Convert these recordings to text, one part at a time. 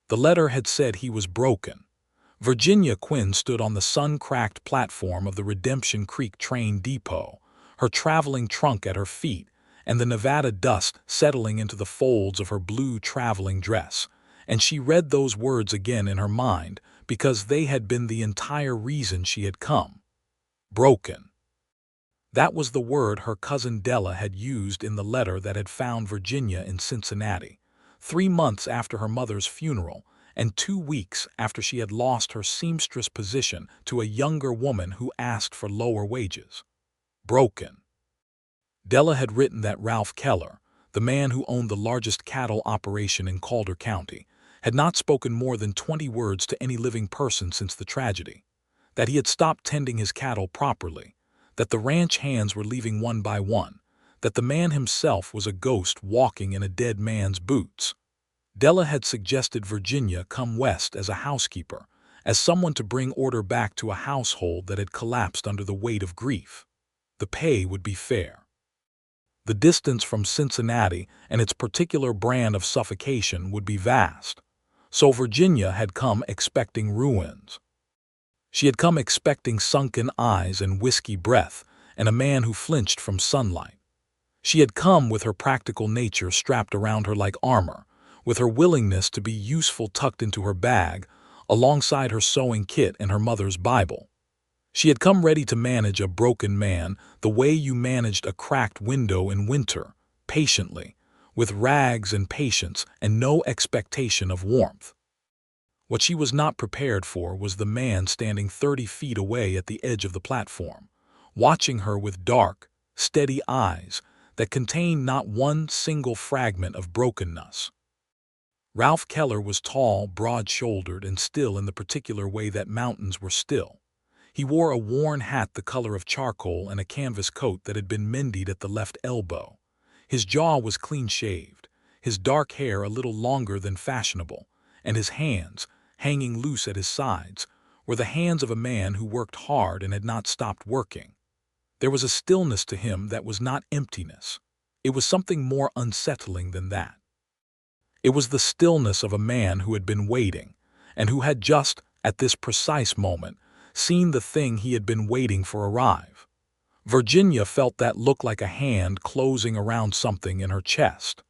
The letter had said he was broken. Virginia Quinn stood on the sun-cracked platform of the Redemption Creek train depot, her traveling trunk at her feet, and the Nevada dust settling into the folds of her blue traveling dress, and she read those words again in her mind because they had been the entire reason she had come. Broken. That was the word her cousin Della had used in the letter that had found Virginia in Cincinnati, 3 months after her mother's funeral, and 2 weeks after she had lost her seamstress position to a younger woman who asked for lower wages. Broken. Della had written that Ralph Keller, the man who owned the largest cattle operation in Calder County, had not spoken more than 20 words to any living person since the tragedy, that he had stopped tending his cattle properly, that the ranch hands were leaving one by one, that the man himself was a ghost walking in a dead man's boots. Della had suggested Virginia come west as a housekeeper, as someone to bring order back to a household that had collapsed under the weight of grief. The pay would be fair. The distance from Cincinnati and its particular brand of suffocation would be vast, so Virginia had come expecting ruins. She had come expecting sunken eyes and whiskey breath and a man who flinched from sunlight. She had come with her practical nature strapped around her like armor, with her willingness to be useful tucked into her bag, alongside her sewing kit and her mother's Bible. She had come ready to manage a broken man the way you managed a cracked window in winter, patiently, with rags and patience and no expectation of warmth. What she was not prepared for was the man standing 30 feet away at the edge of the platform, watching her with dark, steady eyes that contained not one single fragment of brokenness. Ralph Keller was tall, broad-shouldered, and still in the particular way that mountains were still. He wore a worn hat the color of charcoal and a canvas coat that had been mended at the left elbow. His jaw was clean-shaved, his dark hair a little longer than fashionable, and his hands, hanging loose at his sides, were the hands of a man who worked hard and had not stopped working. There was a stillness to him that was not emptiness. It was something more unsettling than that. It was the stillness of a man who had been waiting, and who had just, at this precise moment, seen the thing he had been waiting for arrive. Virginia felt that look like a hand closing around something in her chest.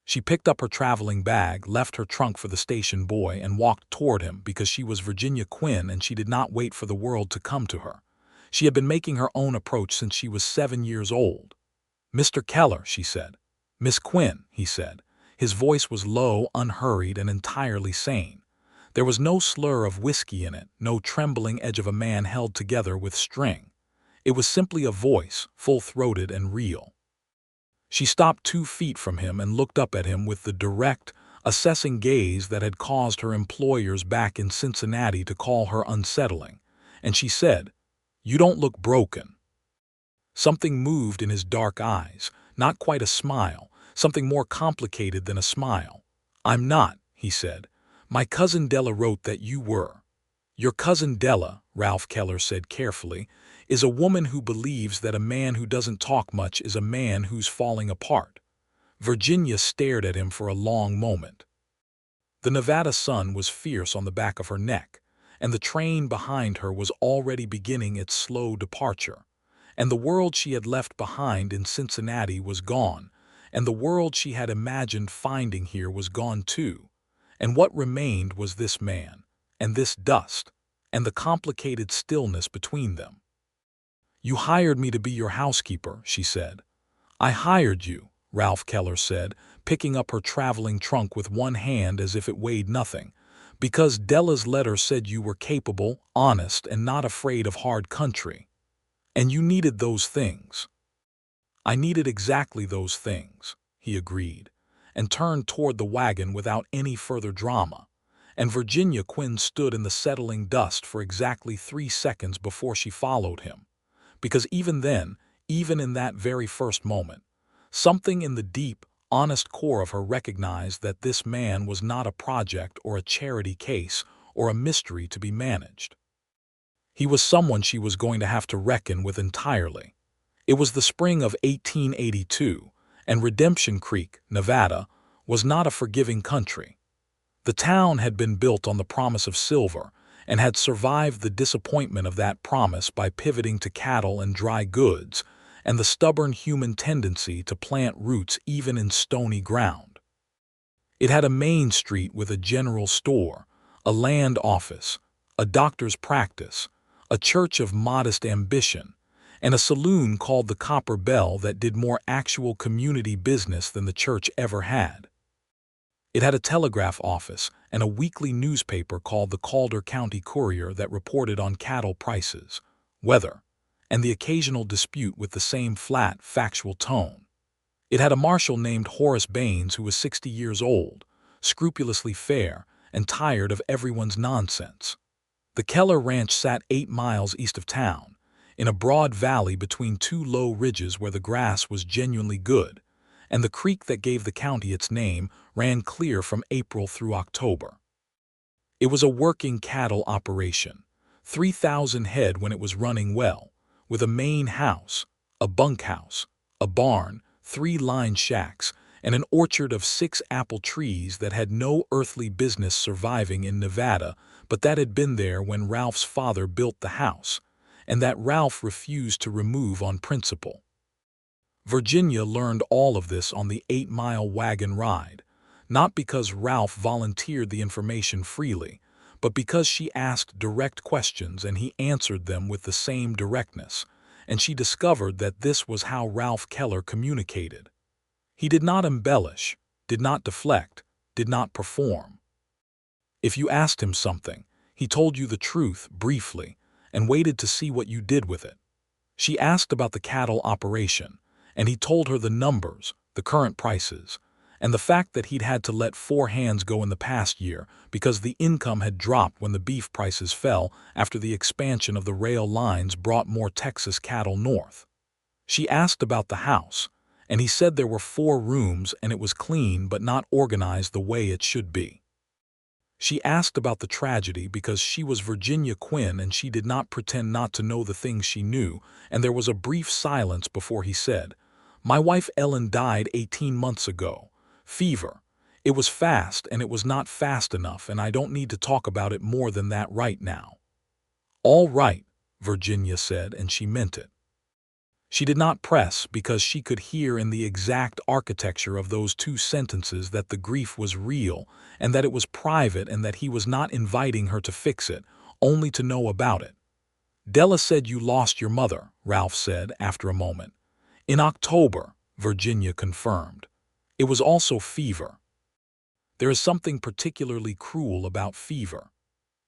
She picked up her traveling bag, left her trunk for the station boy, and walked toward him because she was Virginia Quinn and she did not wait for the world to come to her. She had been making her own approach since she was 7 years old. "Mr. Keller," she said. "Miss Quinn," he said. His voice was low, unhurried, and entirely sane. There was no slur of whiskey in it, no trembling edge of a man held together with string. It was simply a voice, full-throated and real. She stopped 2 feet from him and looked up at him with the direct, assessing gaze that had caused her employers back in Cincinnati to call her unsettling, and she said, "You don't look broken." Something moved in his dark eyes, not quite a smile, something more complicated than a smile. "I'm not," he said. "My cousin Della wrote that you were." "Your cousin Della," Ralph Keller said carefully, "is a woman who believes that a man who doesn't talk much is a man who's falling apart." Virginia stared at him for a long moment. The Nevada sun was fierce on the back of her neck, and the train behind her was already beginning its slow departure. And the world she had left behind in Cincinnati was gone, and the world she had imagined finding here was gone too. And what remained was this man, and this dust, and the complicated stillness between them. "You hired me to be your housekeeper," she said. "I hired you," Ralph Keller said, picking up her traveling trunk with one hand as if it weighed nothing, "because Della's letter said you were capable, honest, and not afraid of hard country. And you needed those things." "I needed exactly those things," he agreed, and turned toward the wagon without any further drama, and Virginia Quinn stood in the settling dust for exactly 3 seconds before she followed him, because even then, even in that very first moment, something in the deep, honest core of her recognized that this man was not a project or a charity case or a mystery to be managed. He was someone she was going to have to reckon with entirely. It was the spring of 1882, and Redemption Creek, Nevada, was not a forgiving country. The town had been built on the promise of silver and had survived the disappointment of that promise by pivoting to cattle and dry goods and the stubborn human tendency to plant roots even in stony ground. It had a main street with a general store, a land office, a doctor's practice, a church of modest ambition, and a saloon called the Copper Bell that did more actual community business than the church ever had. It had a telegraph office and a weekly newspaper called the Calder County Courier that reported on cattle prices, weather, and the occasional dispute with the same flat, factual tone. It had a marshal named Horace Baines who was 60 years old, scrupulously fair, and tired of everyone's nonsense. The Keller Ranch sat 8 miles east of town, in a broad valley between two low ridges where the grass was genuinely good, and the creek that gave the county its name ran clear from April through October. It was a working cattle operation, 3,000 head when it was running well, with a main house, a bunkhouse, a barn, 3 line shacks, and an orchard of 6 apple trees that had no earthly business surviving in Nevada, but that had been there when Ralph's father built the house, and that Ralph refused to remove on principle. Virginia learned all of this on the 8-mile wagon ride, not because Ralph volunteered the information freely, but because she asked direct questions and he answered them with the same directness, and she discovered that this was how Ralph Keller communicated. He did not embellish, did not deflect, did not perform. If you asked him something, he told you the truth briefly and waited to see what you did with it. She asked about the cattle operation, and he told her the numbers, the current prices, and the fact that he'd had to let 4 hands go in the past year because the income had dropped when the beef prices fell after the expansion of the rail lines brought more Texas cattle north. She asked about the house, and he said there were 4 rooms and it was clean but not organized the way it should be. She asked about the tragedy because she was Virginia Quinn and she did not pretend not to know the things she knew, and there was a brief silence before he said, "My wife Ellen died 18 months ago. Fever. It was fast and it was not fast enough, and I don't need to talk about it more than that right now." "All right," Virginia said, and she meant it. She did not press because she could hear in the exact architecture of those 2 sentences that the grief was real and that it was private and that he was not inviting her to fix it, only to know about it. "Della said you lost your mother," Ralph said after a moment. "In October," Virginia confirmed. "It was also fever." "There is something particularly cruel about fever."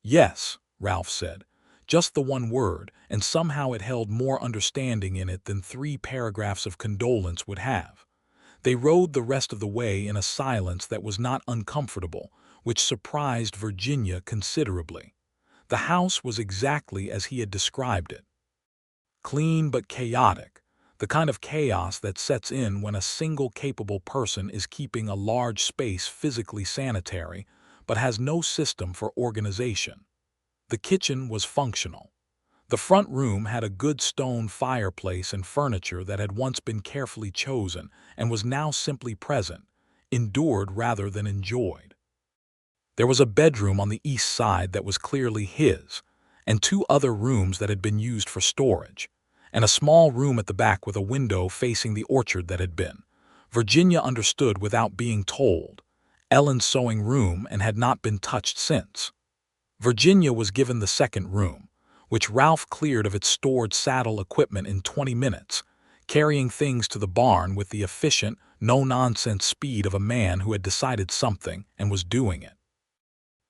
"Yes," Ralph said. Just the one word, and somehow it held more understanding in it than 3 paragraphs of condolence would have. They rode the rest of the way in a silence that was not uncomfortable, which surprised Virginia considerably. The house was exactly as he had described it. Clean but chaotic, the kind of chaos that sets in when a single capable person is keeping a large space physically sanitary, but has no system for organization. The kitchen was functional. The front room had a good stone fireplace and furniture that had once been carefully chosen and was now simply present, endured rather than enjoyed. There was a bedroom on the east side that was clearly his, and 2 other rooms that had been used for storage, and a small room at the back with a window facing the orchard that had been, Virginia understood without being told, Ellen's sewing room and had not been touched since. Virginia was given the second room, which Ralph cleared of its stored saddle equipment in 20 minutes, carrying things to the barn with the efficient, no-nonsense speed of a man who had decided something and was doing it.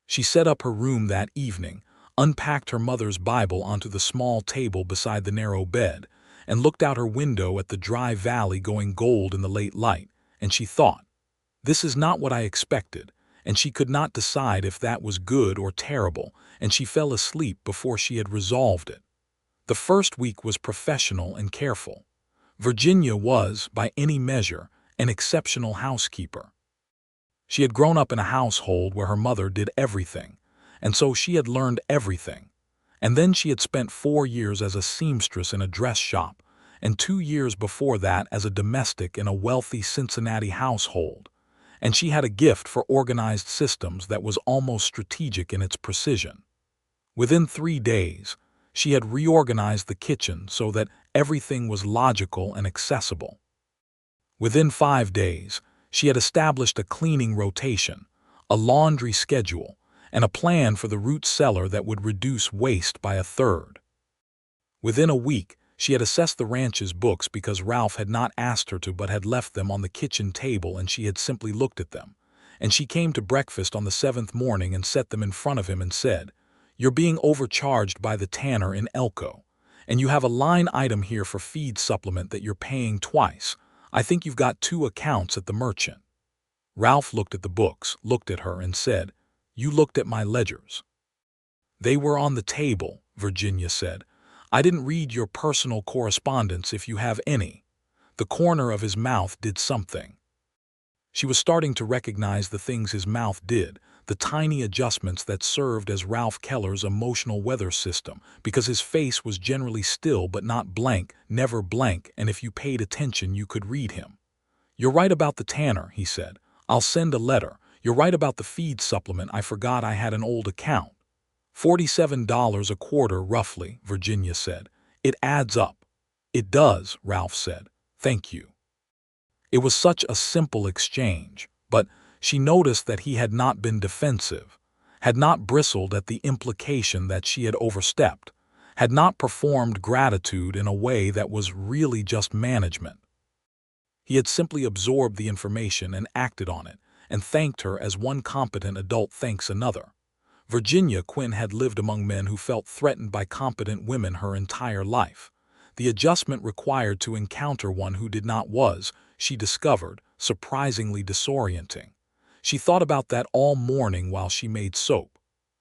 She set up her room that evening, unpacked her mother's Bible onto the small table beside the narrow bed, and looked out her window at the dry valley going gold in the late light, and she thought, "This is not what I expected," and she could not decide if that was good or terrible, and she fell asleep before she had resolved it. The first week was professional and careful. Virginia was, by any measure, an exceptional housekeeper. She had grown up in a household where her mother did everything, and so she had learned everything. And then she had spent 4 years as a seamstress in a dress shop, and 2 years before that as a domestic in a wealthy Cincinnati household. and she had a gift for organized systems that was almost strategic in its precision. Within 3 days, she had reorganized the kitchen so that everything was logical and accessible. Within 5 days, she had established a cleaning rotation, a laundry schedule, and a plan for the root cellar that would reduce waste by a third. Within a week, she had assessed the ranch's books because Ralph had not asked her to but had left them on the kitchen table and she had simply looked at them. And she came to breakfast on the 7th morning and set them in front of him and said, "You're being overcharged by the tanner in Elko, and you have a line item here for feed supplement that you're paying twice. I think you've got 2 accounts at the merchant." Ralph looked at the books, looked at her, and said, "You looked at my ledgers." "They were on the table," Virginia said. "I didn't read your personal correspondence if you have any." The corner of his mouth did something. She was starting to recognize the things his mouth did, the tiny adjustments that served as Ralph Keller's emotional weather system, because his face was generally still but not blank, never blank, and if you paid attention you could read him. "You're right about the tanner," he said. "I'll send a letter. You're right about the feed supplement. I forgot I had an old account." $47 a quarter, roughly, Virginia said. "It adds up." "It does," Ralph said. "Thank you." It was such a simple exchange, but she noticed that he had not been defensive, had not bristled at the implication that she had overstepped, had not performed gratitude in a way that was really just management. He had simply absorbed the information and acted on it, and thanked her as one competent adult thanks another. Virginia Quinn had lived among men who felt threatened by competent women her entire life. The adjustment required to encounter one who did not was, she discovered, surprisingly disorienting. She thought about that all morning while she made soap.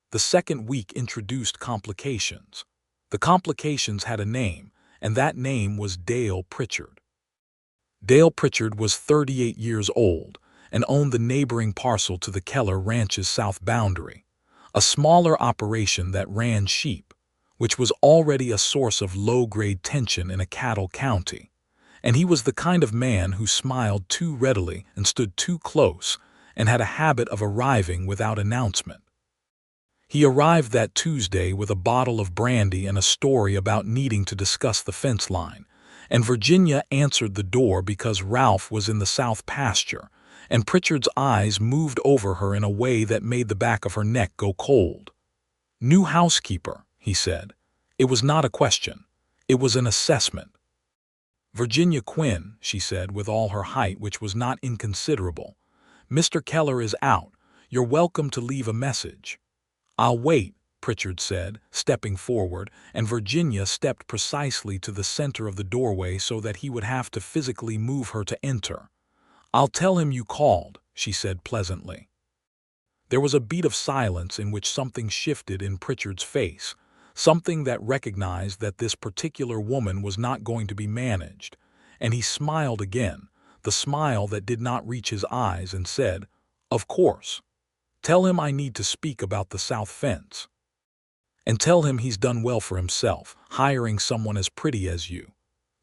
The second week introduced complications. The complications had a name, and that name was Dale Pritchard. Dale Pritchard was 38 years old and owned the neighboring parcel to the Keller Ranch's south boundary, a smaller operation that ran sheep, which was already a source of low-grade tension in a cattle county. And he was the kind of man who smiled too readily and stood too close and had a habit of arriving without announcement. He arrived that Tuesday with a bottle of brandy and a story about needing to discuss the fence line, and Virginia answered the door because Ralph was in the south pasture, and Pritchard's eyes moved over her in a way that made the back of her neck go cold. "New housekeeper," he said. It was not a question. It was an assessment. "Virginia Quinn," she said with all her height, which was not inconsiderable. "Mr. Keller is out. You're welcome to leave a message." "I'll wait," Pritchard said, stepping forward, and Virginia stepped precisely to the center of the doorway so that he would have to physically move her to enter. "I'll tell him you called," she said pleasantly. There was a beat of silence in which something shifted in Pritchard's face, something that recognized that this particular woman was not going to be managed, and he smiled again, the smile that did not reach his eyes, and said, "Of course. Tell him I need to speak about the south fence. And tell him he's done well for himself, hiring someone as pretty as you."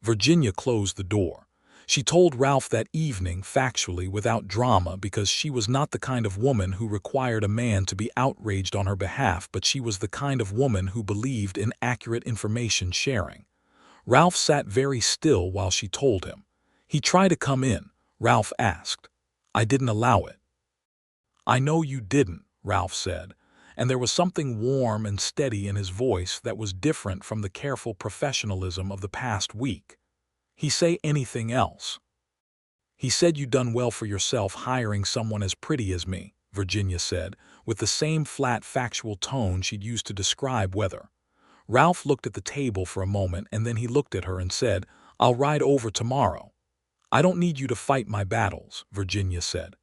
Virginia closed the door. She told Ralph that evening, factually, without drama, because she was not the kind of woman who required a man to be outraged on her behalf, but she was the kind of woman who believed in accurate information sharing. Ralph sat very still while she told him. "He tried to come in," Ralph asked. "I didn't allow it." "I know you didn't," Ralph said, and there was something warm and steady in his voice that was different from the careful professionalism of the past week. "He say anything else?" "He said you done well for yourself hiring someone as pretty as me," Virginia said, with the same flat factual tone she'd used to describe weather. Ralph looked at the table for a moment and then he looked at her and said, "I'll ride over tomorrow." "I don't need you to fight my battles," Virginia said.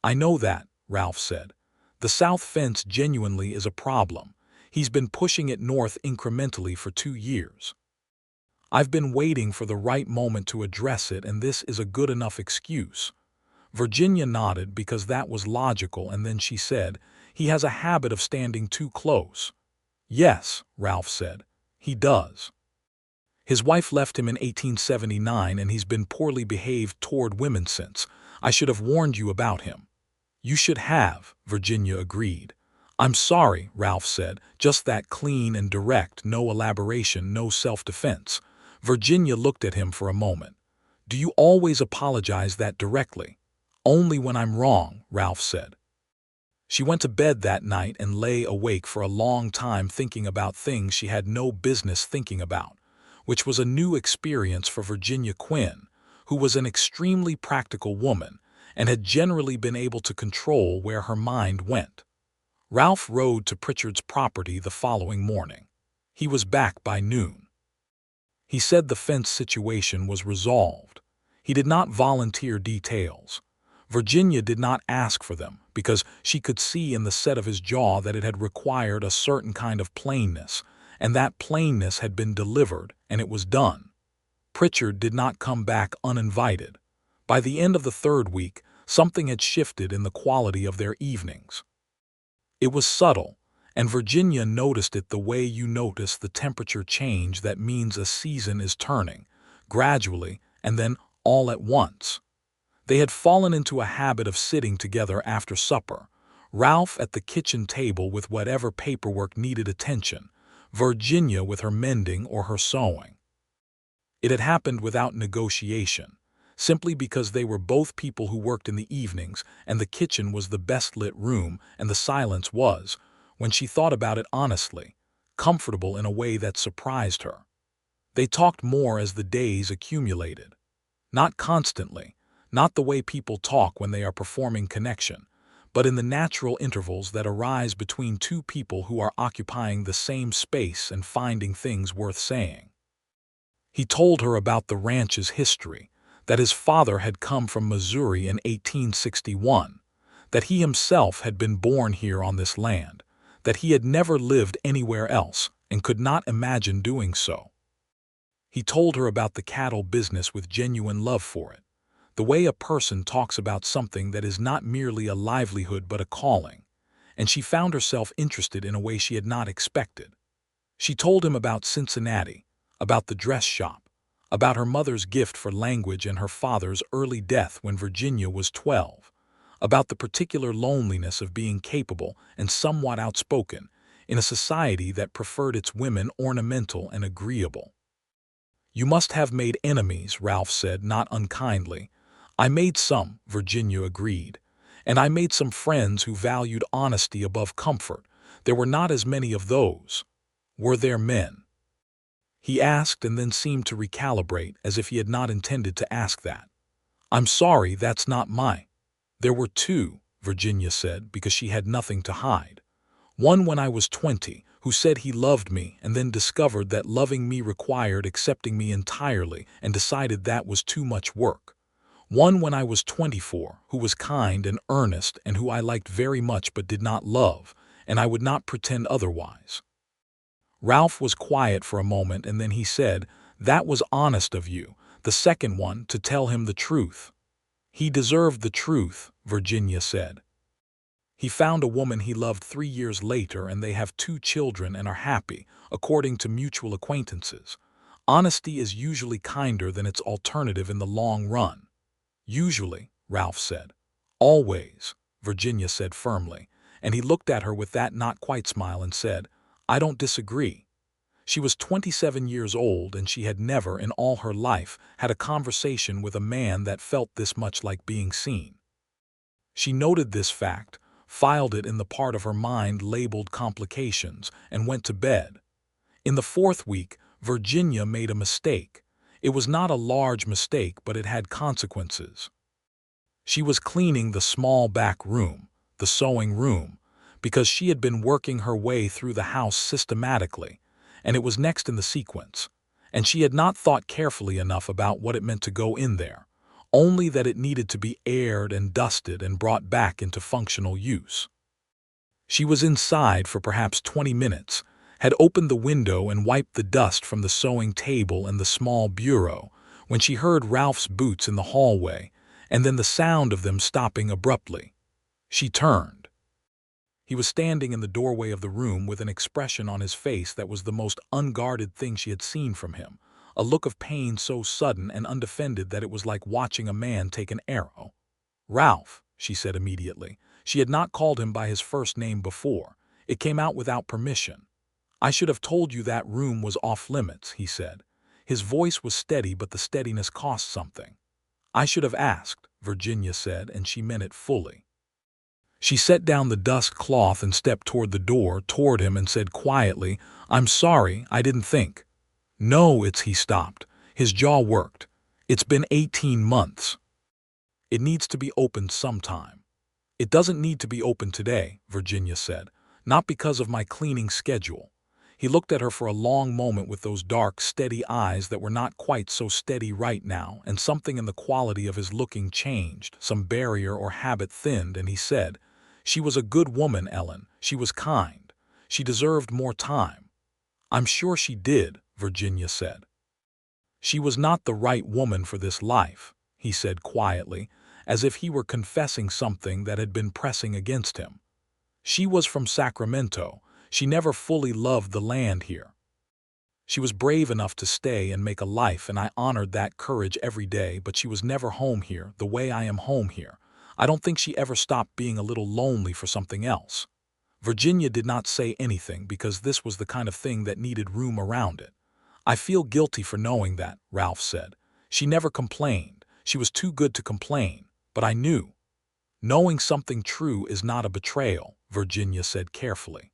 "I know that," Ralph said. "The south fence genuinely is a problem. He's been pushing it north incrementally for 2 years. I've been waiting for the right moment to address it, and this is a good enough excuse." Virginia nodded because that was logical, and then she said, "He has a habit of standing too close." "Yes," Ralph said, "he does. His wife left him in 1879 and he's been poorly behaved toward women since. I should have warned you about him." You should have, Virginia agreed. I'm sorry, Ralph said, just that clean and direct, no elaboration, no self-defense. Virginia looked at him for a moment. Do you always apologize that directly? Only when I'm wrong, Ralph said. She went to bed that night and lay awake for a long time thinking about things she had no business thinking about, which was a new experience for Virginia Quinn, who was an extremely practical woman and had generally been able to control where her mind went. Ralph rode to Pritchard's property the following morning. He was back by noon. He said the fence situation was resolved. He did not volunteer details. Virginia did not ask for them because she could see in the set of his jaw that it had required a certain kind of plainness, and that plainness had been delivered, and it was done. Pritchard did not come back uninvited. By the end of the third week, something had shifted in the quality of their evenings. It was subtle, and Virginia noticed it the way you notice the temperature change that means a season is turning, gradually and then all at once. They had fallen into a habit of sitting together after supper, Ralph at the kitchen table with whatever paperwork needed attention, Virginia with her mending or her sewing. It had happened without negotiation, simply because they were both people who worked in the evenings and the kitchen was the best-lit room and the silence was, when she thought about it honestly, comfortable in a way that surprised her. They talked more as the days accumulated. Not constantly, not the way people talk when they are performing connection, but in the natural intervals that arise between two people who are occupying the same space and finding things worth saying. He told her about the ranch's history, that his father had come from Missouri in 1861, that he himself had been born here on this land, that he had never lived anywhere else and could not imagine doing so. He told her about the cattle business with genuine love for it, the way a person talks about something that is not merely a livelihood but a calling, and she found herself interested in a way she had not expected. She told him about Cincinnati, about the dress shop, about her mother's gift for language and her father's early death when Virginia was 12, about the particular loneliness of being capable and somewhat outspoken in a society that preferred its women ornamental and agreeable. You must have made enemies, Ralph said, not unkindly. I made some, Virginia agreed, and I made some friends who valued honesty above comfort. There were not as many of those. Were there men? He asked and then seemed to recalibrate as if he had not intended to ask that. I'm sorry, that's not my. There were two, Virginia said, because she had nothing to hide. One when I was 20, who said he loved me and then discovered that loving me required accepting me entirely and decided that was too much work. One when I was 24, who was kind and earnest and who I liked very much but did not love, and I would not pretend otherwise. Ralph was quiet for a moment and then he said, that was honest of you, the second one, to tell him the truth. He deserved the truth, Virginia said. He found a woman he loved 3 years later and they have 2 children and are happy, according to mutual acquaintances. Honesty is usually kinder than its alternative in the long run. Usually, Ralph said. Always, Virginia said firmly, and he looked at her with that not-quite smile and said, I don't disagree. She was 27 years old and she had never in all her life had a conversation with a man that felt this much like being seen. She noted this fact, filed it in the part of her mind labeled complications, and went to bed. In the 4th week, Virginia made a mistake. It was not a large mistake, but it had consequences. She was cleaning the small back room, the sewing room, because she had been working her way through the house systematically, and it was next in the sequence, and she had not thought carefully enough about what it meant to go in there, only that it needed to be aired and dusted and brought back into functional use. She was inside for perhaps 20 minutes, had opened the window and wiped the dust from the sewing table and the small bureau, when she heard Ralph's boots in the hallway, and then the sound of them stopping abruptly. She turned. He was standing in the doorway of the room with an expression on his face that was the most unguarded thing she had seen from him, a look of pain so sudden and undefended that it was like watching a man take an arrow. Ralph, she said immediately. She had not called him by his first name before. It came out without permission. "I should have told you that room was off limits," he said. His voice was steady, but the steadiness cost something. "I should have asked," Virginia said, and she meant it fully. She set down the dust cloth and stepped toward him and said quietly, "I'm sorry, I didn't think." "No, he stopped. His jaw worked. "It's been 18 months. It needs to be opened sometime." "It doesn't need to be opened today," Virginia said. "Not because of my cleaning schedule." He looked at her for a long moment with those dark, steady eyes that were not quite so steady right now, and something in the quality of his looking changed, some barrier or habit thinned, and he said, "She was a good woman, Ellen. She was kind. She deserved more time." "I'm sure she did," Virginia said. "She was not the right woman for this life," he said quietly, as if he were confessing something that had been pressing against him. "She was from Sacramento. She never fully loved the land here. She was brave enough to stay and make a life, and I honored that courage every day, but she was never home here the way I am home here. I don't think she ever stopped being a little lonely for something else." Virginia did not say anything because this was the kind of thing that needed room around it. "I feel guilty for knowing that," Ralph said. "She never complained. She was too good to complain. But I knew." "Knowing something true is not a betrayal," Virginia said carefully.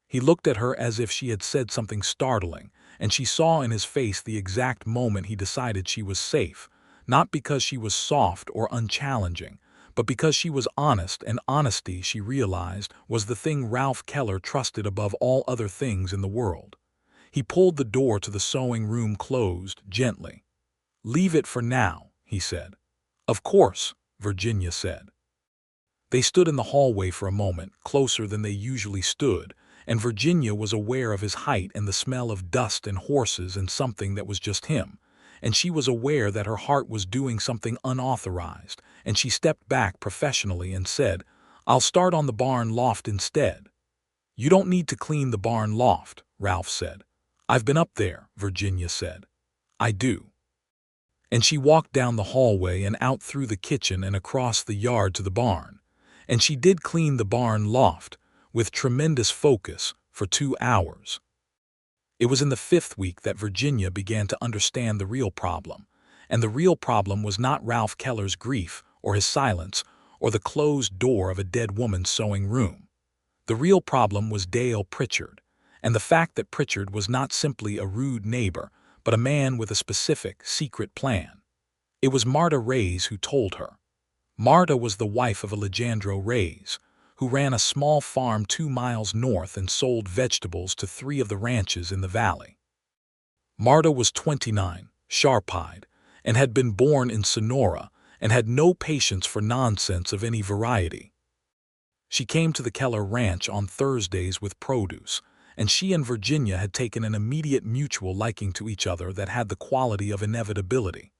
He looked at her as if she had said something startling, and she saw in his face the exact moment he decided she was safe, not because she was soft or unchallenging, but because she was honest, and honesty, she realized, was the thing Ralph Keller trusted above all other things in the world. He pulled the door to the sewing room closed gently. "Leave it for now," he said. "Of course," Virginia said. They stood in the hallway for a moment, closer than they usually stood, and Virginia was aware of his height and the smell of dust and horses and something that was just him, and she was aware that her heart was doing something unauthorized, and she stepped back professionally and said, "I'll start on the barn loft instead." "You don't need to clean the barn loft," Ralph said. "I've been up there," Virginia said. "I do." And she walked down the hallway and out through the kitchen and across the yard to the barn. And she did clean the barn loft, with tremendous focus, for 2 hours. It was in the 5th week that Virginia began to understand the real problem. And the real problem was not Ralph Keller's grief, or his silence, or the closed door of a dead woman's sewing room. The real problem was Dale Pritchard, and the fact that Pritchard was not simply a rude neighbor, but a man with a specific, secret plan. It was Marta Reyes who told her. Marta was the wife of Alejandro Reyes, who ran a small farm 2 miles north and sold vegetables to 3 of the ranches in the valley. Marta was 29, sharp-eyed, and had been born in Sonora, and had no patience for nonsense of any variety. She came to the Keller ranch on Thursdays with produce, and she and Virginia had taken an immediate mutual liking to each other that had the quality of inevitability.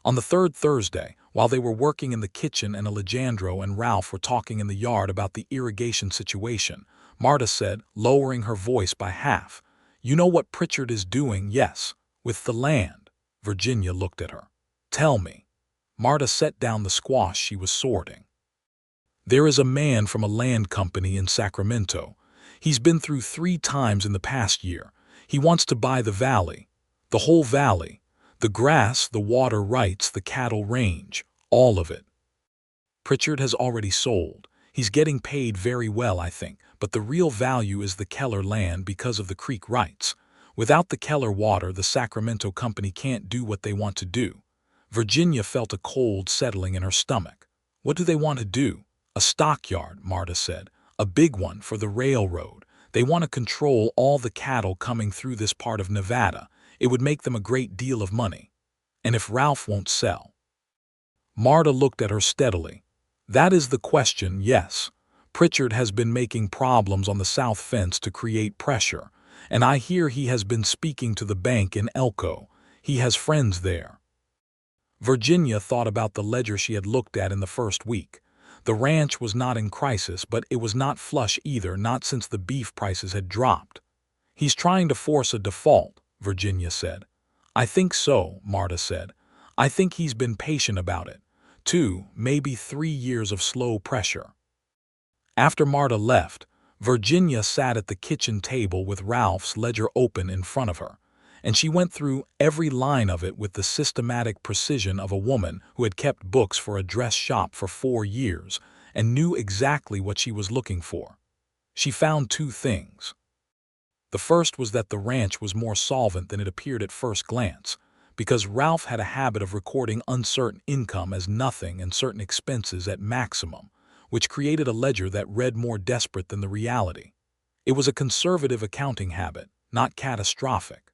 On the 3rd Thursday, while they were working in the kitchen and Alejandro and Ralph were talking in the yard about the irrigation situation, Marta said, lowering her voice by half, "You know what Pritchard is doing, yes, with the land?" Virginia looked at her. "Tell me." Marta set down the squash she was sorting. "There is a man from a land company in Sacramento. He's been through 3 times in the past year. He wants to buy the valley, the whole valley. The grass, the water rights, the cattle range, all of it. Pritchard has already sold. He's getting paid very well, I think, but the real value is the Keller land because of the creek rights. Without the Keller water, the Sacramento company can't do what they want to do." Virginia felt a cold settling in her stomach. "What do they want to do?" "A stockyard," Marta said. "A big one for the railroad. They want to control all the cattle coming through this part of Nevada. It would make them a great deal of money. And if Ralph won't sell?" Marta looked at her steadily. "That is the question, yes. Pritchard has been making problems on the south fence to create pressure, and I hear he has been speaking to the bank in Elko. He has friends there." Virginia thought about the ledger she had looked at in the first week. The ranch was not in crisis, but it was not flush either, not since the beef prices had dropped. "He's trying to force a default," Virginia said. "I think so," Marta said. "I think he's been patient about it. 2, maybe 3 years of slow pressure." After Marta left, Virginia sat at the kitchen table with Ralph's ledger open in front of her, and she went through every line of it with the systematic precision of a woman who had kept books for a dress shop for 4 years and knew exactly what she was looking for. She found two things. The first was that the ranch was more solvent than it appeared at first glance, because Ralph had a habit of recording uncertain income as nothing and certain expenses at maximum, which created a ledger that read more desperate than the reality. It was a conservative accounting habit, not catastrophic.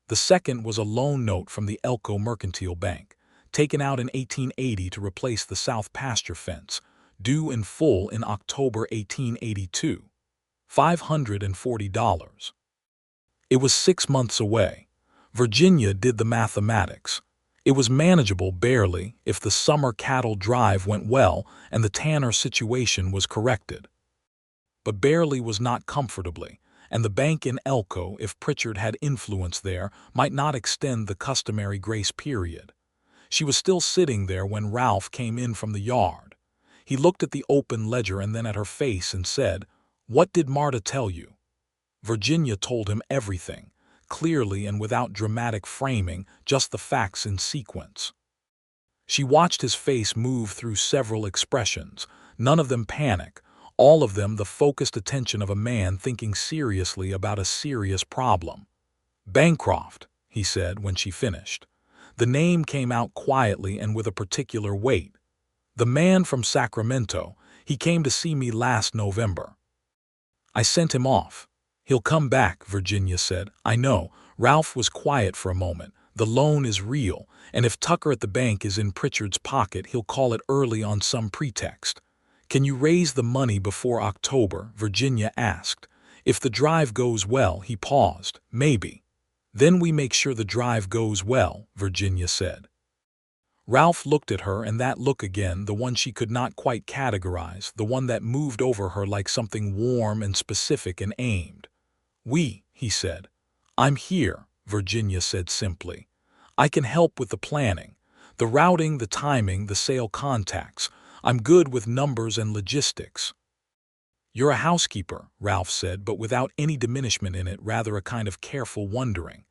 The second was a loan note from the Elko Mercantile Bank, taken out in 1880 to replace the south pasture fence, due in full in October 1882. $540. It was 6 months away. Virginia did the mathematics. It was manageable barely if the summer cattle drive went well and the Tanner situation was corrected. But barely was not comfortably, and the bank in Elko, if Pritchard had influence there, might not extend the customary grace period. She was still sitting there when Ralph came in from the yard. He looked at the open ledger and then at her face and said, "What did Marta tell you?" Virginia told him everything, clearly and without dramatic framing, just the facts in sequence. She watched his face move through several expressions, none of them panic, all of them the focused attention of a man thinking seriously about a serious problem. "Bancroft," he said when she finished. The name came out quietly and with a particular weight. "The man from Sacramento, he came to see me last November. I sent him off. He'll come back," Virginia said. "I know." Ralph was quiet for a moment. "The loan is real, and if Tucker at the bank is in Pritchard's pocket, he'll call it early on some pretext." "Can you raise the money before October?" Virginia asked. "If the drive goes well," he paused. "Maybe." "Then we make sure the drive goes well," Virginia said. Ralph looked at her, and that look again, the one she could not quite categorize, the one that moved over her like something warm and specific and aimed. He said. "I'm here," Virginia said simply. "I can help with the planning, the routing, the timing, the sale contacts. I'm good with numbers and logistics." "You're a housekeeper," Ralph said, but without any diminishment in it, rather a kind of careful wondering.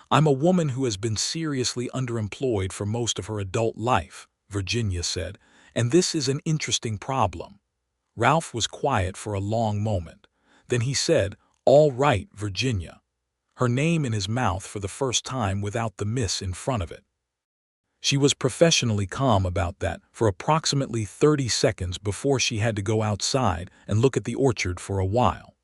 "I'm a woman who has been seriously underemployed for most of her adult life," Virginia said, "and this is an interesting problem." Ralph was quiet for a long moment. Then he said, "All right, Virginia." Her name in his mouth for the first time without the miss in front of it. She was professionally calm about that for approximately 30 seconds before she had to go outside and look at the orchard for a while.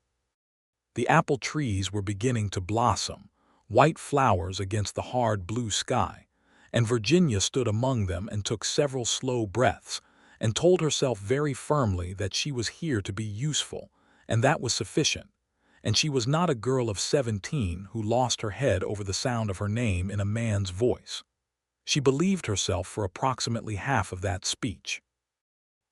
The apple trees were beginning to blossom, white flowers against the hard blue sky, and Virginia stood among them and took several slow breaths and told herself very firmly that she was here to be useful, and that was sufficient. And she was not a girl of 17 who lost her head over the sound of her name in a man's voice. She believed herself for approximately half of that speech.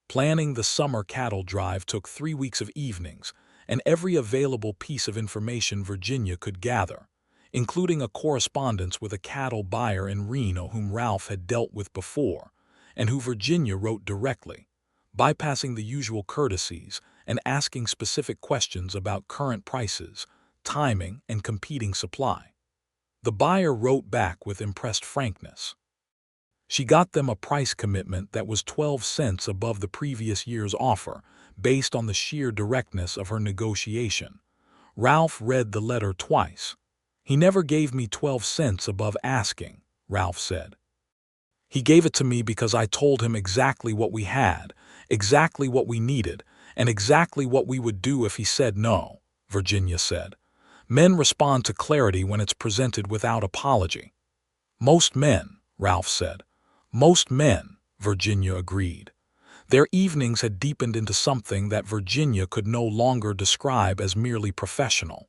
Planning the summer cattle drive took 3 weeks of evenings and every available piece of information Virginia could gather, including a correspondence with a cattle buyer in Reno whom Ralph had dealt with before, and who Virginia wrote directly, bypassing the usual courtesies and asking specific questions about current prices, timing, and competing supply. The buyer wrote back with impressed frankness. She got them a price commitment that was 12 cents above the previous year's offer, based on the sheer directness of her negotiation. Ralph read the letter twice. "He never gave me 12 cents above asking," Ralph said. "He gave it to me because I told him exactly what we had, exactly what we needed, and exactly what we would do if he said no," Virginia said. "Men respond to clarity when it's presented without apology." "Most men," Ralph said. "Most men," Virginia agreed. Their evenings had deepened into something that Virginia could no longer describe as merely professional.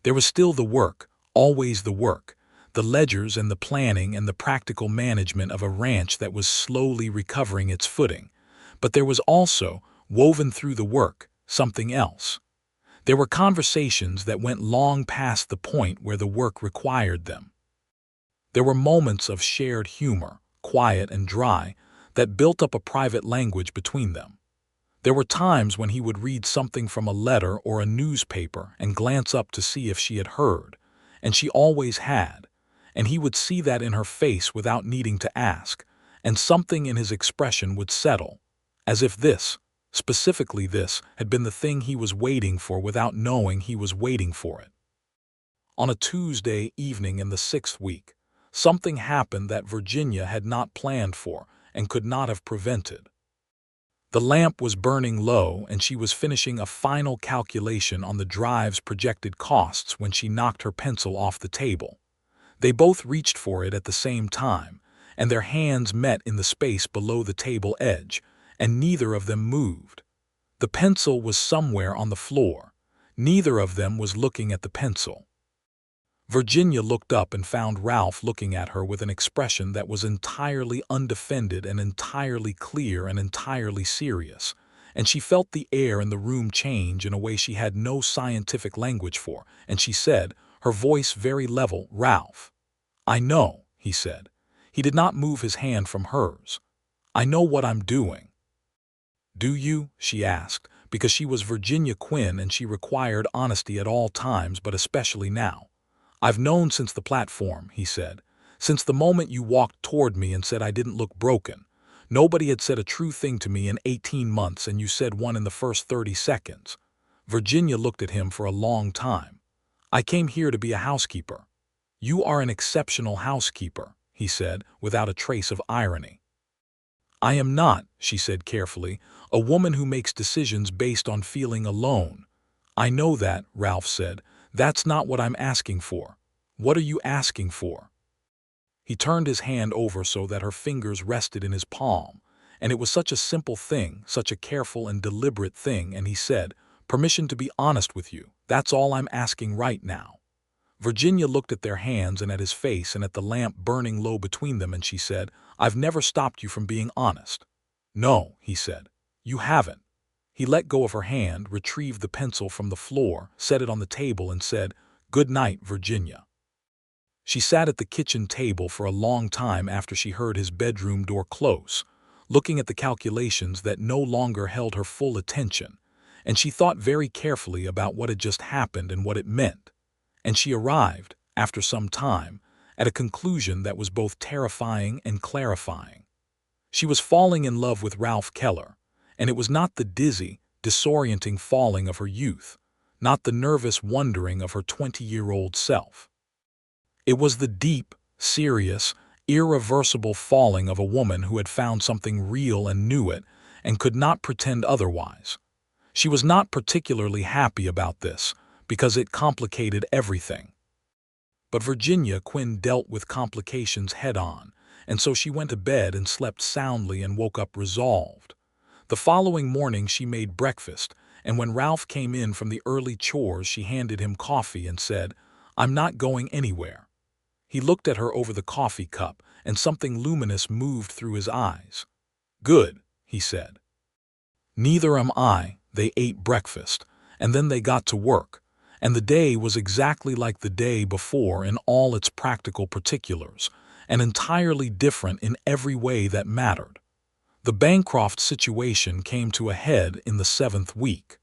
There was still the work, always the work, the ledgers and the planning and the practical management of a ranch that was slowly recovering its footing, but there was also, woven through the work, something else. There were conversations that went long past the point where the work required them. There were moments of shared humor, quiet and dry, that built up a private language between them. There were times when he would read something from a letter or a newspaper and glance up to see if she had heard, and she always had, and he would see that in her face without needing to ask, and something in his expression would settle, as if this, specifically this, had been the thing he was waiting for without knowing he was waiting for it. On a Tuesday evening in the 6th week, something happened that Virginia had not planned for and could not have prevented. The lamp was burning low and she was finishing a final calculation on the drive's projected costs when she knocked her pencil off the table. They both reached for it at the same time, and their hands met in the space below the table edge, and neither of them moved. The pencil was somewhere on the floor. Neither of them was looking at the pencil. Virginia looked up and found Ralph looking at her with an expression that was entirely undefended and entirely clear and entirely serious, and she felt the air in the room change in a way she had no scientific language for, and she said, her voice very level, "Ralph." "I know," he said. He did not move his hand from hers. "I know what I'm doing." "Do you?" she asked, because she was Virginia Quinn and she required honesty at all times, but especially now. "I've known since the platform," he said. "Since the moment you walked toward me and said I didn't look broken. Nobody had said a true thing to me in 18 months and you said one in the first 30 seconds. Virginia looked at him for a long time. "I came here to be a housekeeper." "You are an exceptional housekeeper," he said, without a trace of irony. "I am not," she said carefully, "a woman who makes decisions based on feeling alone." "I know that," Ralph said. "That's not what I'm asking for." "What are you asking for?" He turned his hand over so that her fingers rested in his palm, and it was such a simple thing, such a careful and deliberate thing, and he said, "Permission to be honest with you. That's all I'm asking right now." Virginia looked at their hands and at his face and at the lamp burning low between them, and she said, "I've never stopped you from being honest." "No," he said, "you haven't." He let go of her hand, retrieved the pencil from the floor, set it on the table, and said, "Good night, Virginia." She sat at the kitchen table for a long time after she heard his bedroom door close, looking at the calculations that no longer held her full attention, and she thought very carefully about what had just happened and what it meant. And she arrived, after some time, at a conclusion that was both terrifying and clarifying. She was falling in love with Ralph Keller, and it was not the dizzy, disorienting falling of her youth, not the nervous wondering of her 20-year-old self. It was the deep, serious, irreversible falling of a woman who had found something real and knew it, and could not pretend otherwise. She was not particularly happy about this, because it complicated everything. But Virginia Quinn dealt with complications head-on, and so she went to bed and slept soundly and woke up resolved. The following morning she made breakfast, and when Ralph came in from the early chores she handed him coffee and said, "I'm not going anywhere." He looked at her over the coffee cup, and something luminous moved through his eyes. "Good," he said. "Neither am I." They ate breakfast, and then they got to work, and the day was exactly like the day before in all its practical particulars, and entirely different in every way that mattered. The Bancroft situation came to a head in the 7th week.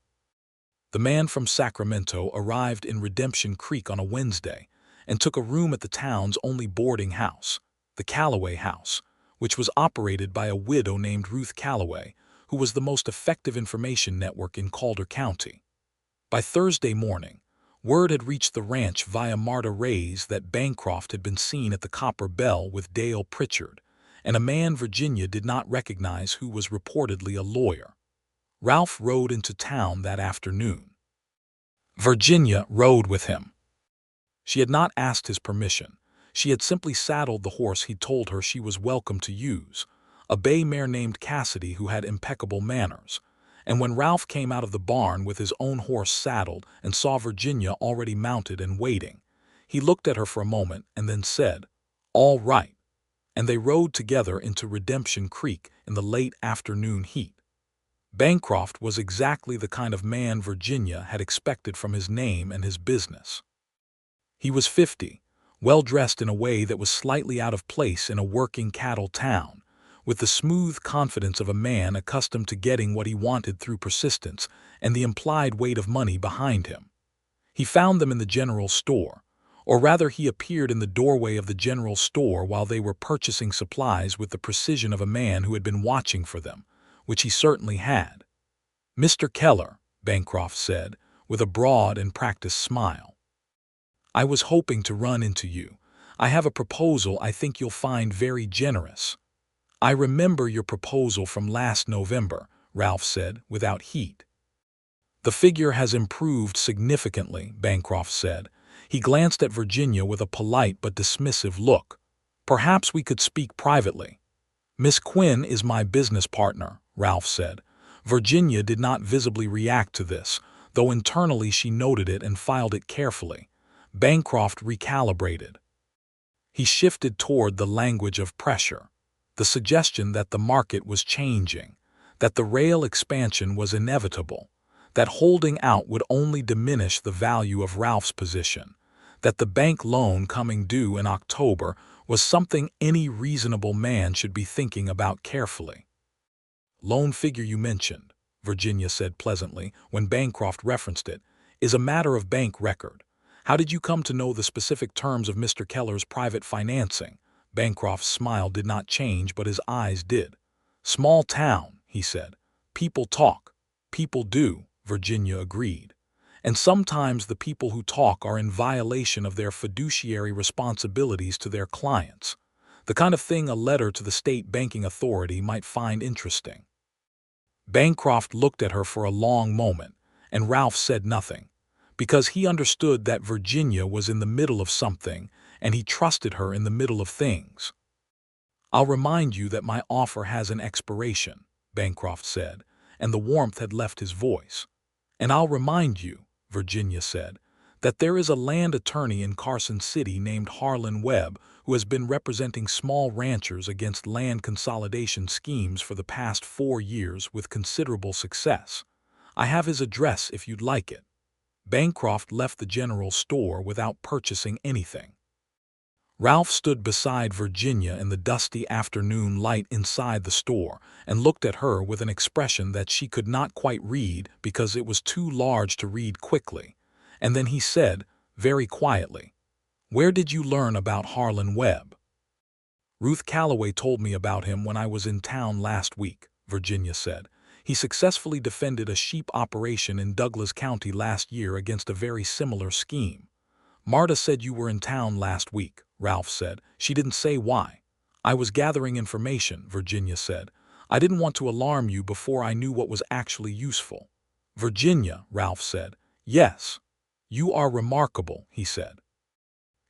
The man from Sacramento arrived in Redemption Creek on a Wednesday and took a room at the town's only boarding house, the Callaway House, which was operated by a widow named Ruth Callaway, who was the most effective information network in Calder County. By Thursday morning, word had reached the ranch via Marta Ray's that Bancroft had been seen at the Copper Bell with Dale Pritchard, and a man Virginia did not recognize who was reportedly a lawyer. Ralph rode into town that afternoon. Virginia rode with him. She had not asked his permission. She had simply saddled the horse he told her she was welcome to use, a bay mare named Cassidy who had impeccable manners. And when Ralph came out of the barn with his own horse saddled and saw Virginia already mounted and waiting, he looked at her for a moment and then said, "All right," and they rode together into Redemption Creek in the late afternoon heat. Bancroft was exactly the kind of man Virginia had expected from his name and his business. He was 50, well-dressed in a way that was slightly out of place in a working cattle town, with the smooth confidence of a man accustomed to getting what he wanted through persistence and the implied weight of money behind him. He found them in the general store, or rather he appeared in the doorway of the general store while they were purchasing supplies with the precision of a man who had been watching for them, which he certainly had. "Mr. Keller," Bancroft said, with a broad and practiced smile, "I was hoping to run into you. I have a proposal I think you'll find very generous." "I remember your proposal from last November," Ralph said, without heat. "The figure has improved significantly," Bancroft said. He glanced at Virginia with a polite but dismissive look. "Perhaps we could speak privately." "Miss Quinn is my business partner," Ralph said. Virginia did not visibly react to this, though internally she noted it and filed it carefully. Bancroft recalibrated. He shifted toward the language of pressure, the suggestion that the market was changing, that the rail expansion was inevitable, that holding out would only diminish the value of Ralph's position, that the bank loan coming due in October was something any reasonable man should be thinking about carefully. "Loan figure you mentioned," Virginia said pleasantly when Bancroft referenced it, "is a matter of bank record. How did you come to know the specific terms of Mr. Keller's private financing?" Bancroft's smile did not change, but his eyes did. "Small town," he said. "People talk. People do," Virginia agreed. "And sometimes the people who talk are in violation of their fiduciary responsibilities to their clients. The kind of thing a letter to the state banking authority might find interesting." Bancroft looked at her for a long moment, and Ralph said nothing, because he understood that Virginia was in the middle of something, and he trusted her in the middle of things. "I'll remind you that my offer has an expiration," Bancroft said, and the warmth had left his voice. "And I'll remind you," Virginia said, "that there is a land attorney in Carson City named Harlan Webb who has been representing small ranchers against land consolidation schemes for the past 4 years with considerable success. I have his address if you'd like it." Bancroft left the general store without purchasing anything. Ralph stood beside Virginia in the dusty afternoon light inside the store and looked at her with an expression that she could not quite read because it was too large to read quickly. And then he said, very quietly, "Where did you learn about Harlan Webb?" "Ruth Calloway told me about him when I was in town last week," Virginia said. "He successfully defended a sheep operation in Douglas County last year against a very similar scheme." "Marta said you were in town last week," Ralph said. "She didn't say why." "I was gathering information," Virginia said. "I didn't want to alarm you before I knew what was actually useful." "Virginia," Ralph said. "Yes." "You are remarkable," he said.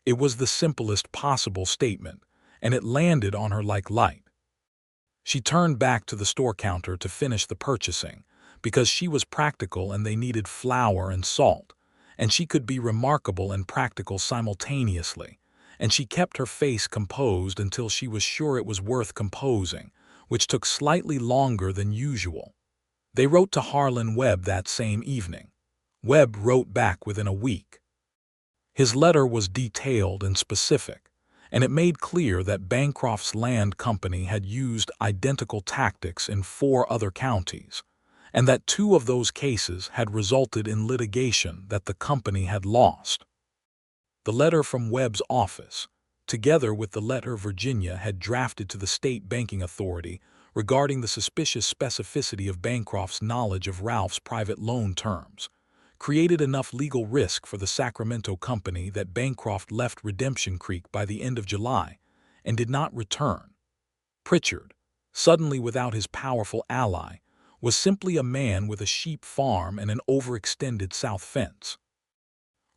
It was the simplest possible statement, and it landed on her like light. She turned back to the store counter to finish the purchasing, because she was practical and they needed flour and salt, and she could be remarkable and practical simultaneously, and she kept her face composed until she was sure it was worth composing, which took slightly longer than usual. They wrote to Harlan Webb that same evening. Webb wrote back within a week. His letter was detailed and specific, and it made clear that Bancroft's land company had used identical tactics in 4 other counties, and that 2 of those cases had resulted in litigation that the company had lost. The letter from Webb's office, together with the letter Virginia had drafted to the state banking authority regarding the suspicious specificity of Bancroft's knowledge of Ralph's private loan terms, created enough legal risk for the Sacramento company that Bancroft left Redemption Creek by the end of July and did not return. Pritchard, suddenly without his powerful ally, was simply a man with a sheep farm and an overextended south fence.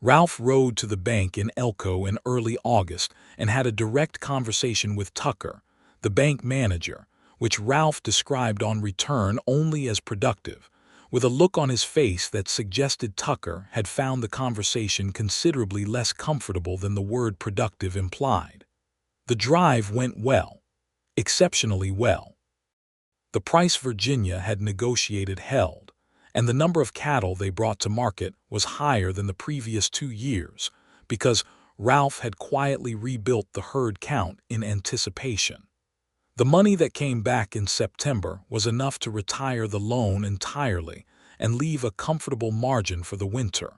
Ralph rode to the bank in Elko in early August and had a direct conversation with Tucker, the bank manager, which Ralph described on return only as productive, with a look on his face that suggested Tucker had found the conversation considerably less comfortable than the word productive implied. The drive went well, exceptionally well. The price Virginia had negotiated held, and the number of cattle they brought to market was higher than the previous 2 years because Ralph had quietly rebuilt the herd count in anticipation. The money that came back in September was enough to retire the loan entirely and leave a comfortable margin for the winter.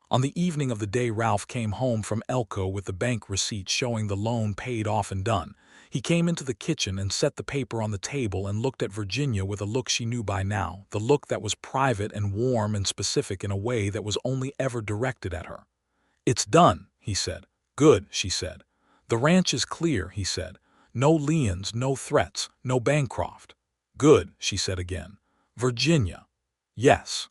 On the evening of the day Ralph came home from Elko with the bank receipt showing the loan paid off and done, he came into the kitchen and set the paper on the table and looked at Virginia with a look she knew by now, the look that was private and warm and specific in a way that was only ever directed at her. "It's done," he said. "Good," she said. "The ranch is clear," he said. "No liens, no threats, no Bancroft." "Good," she said again. "Virginia." "Yes."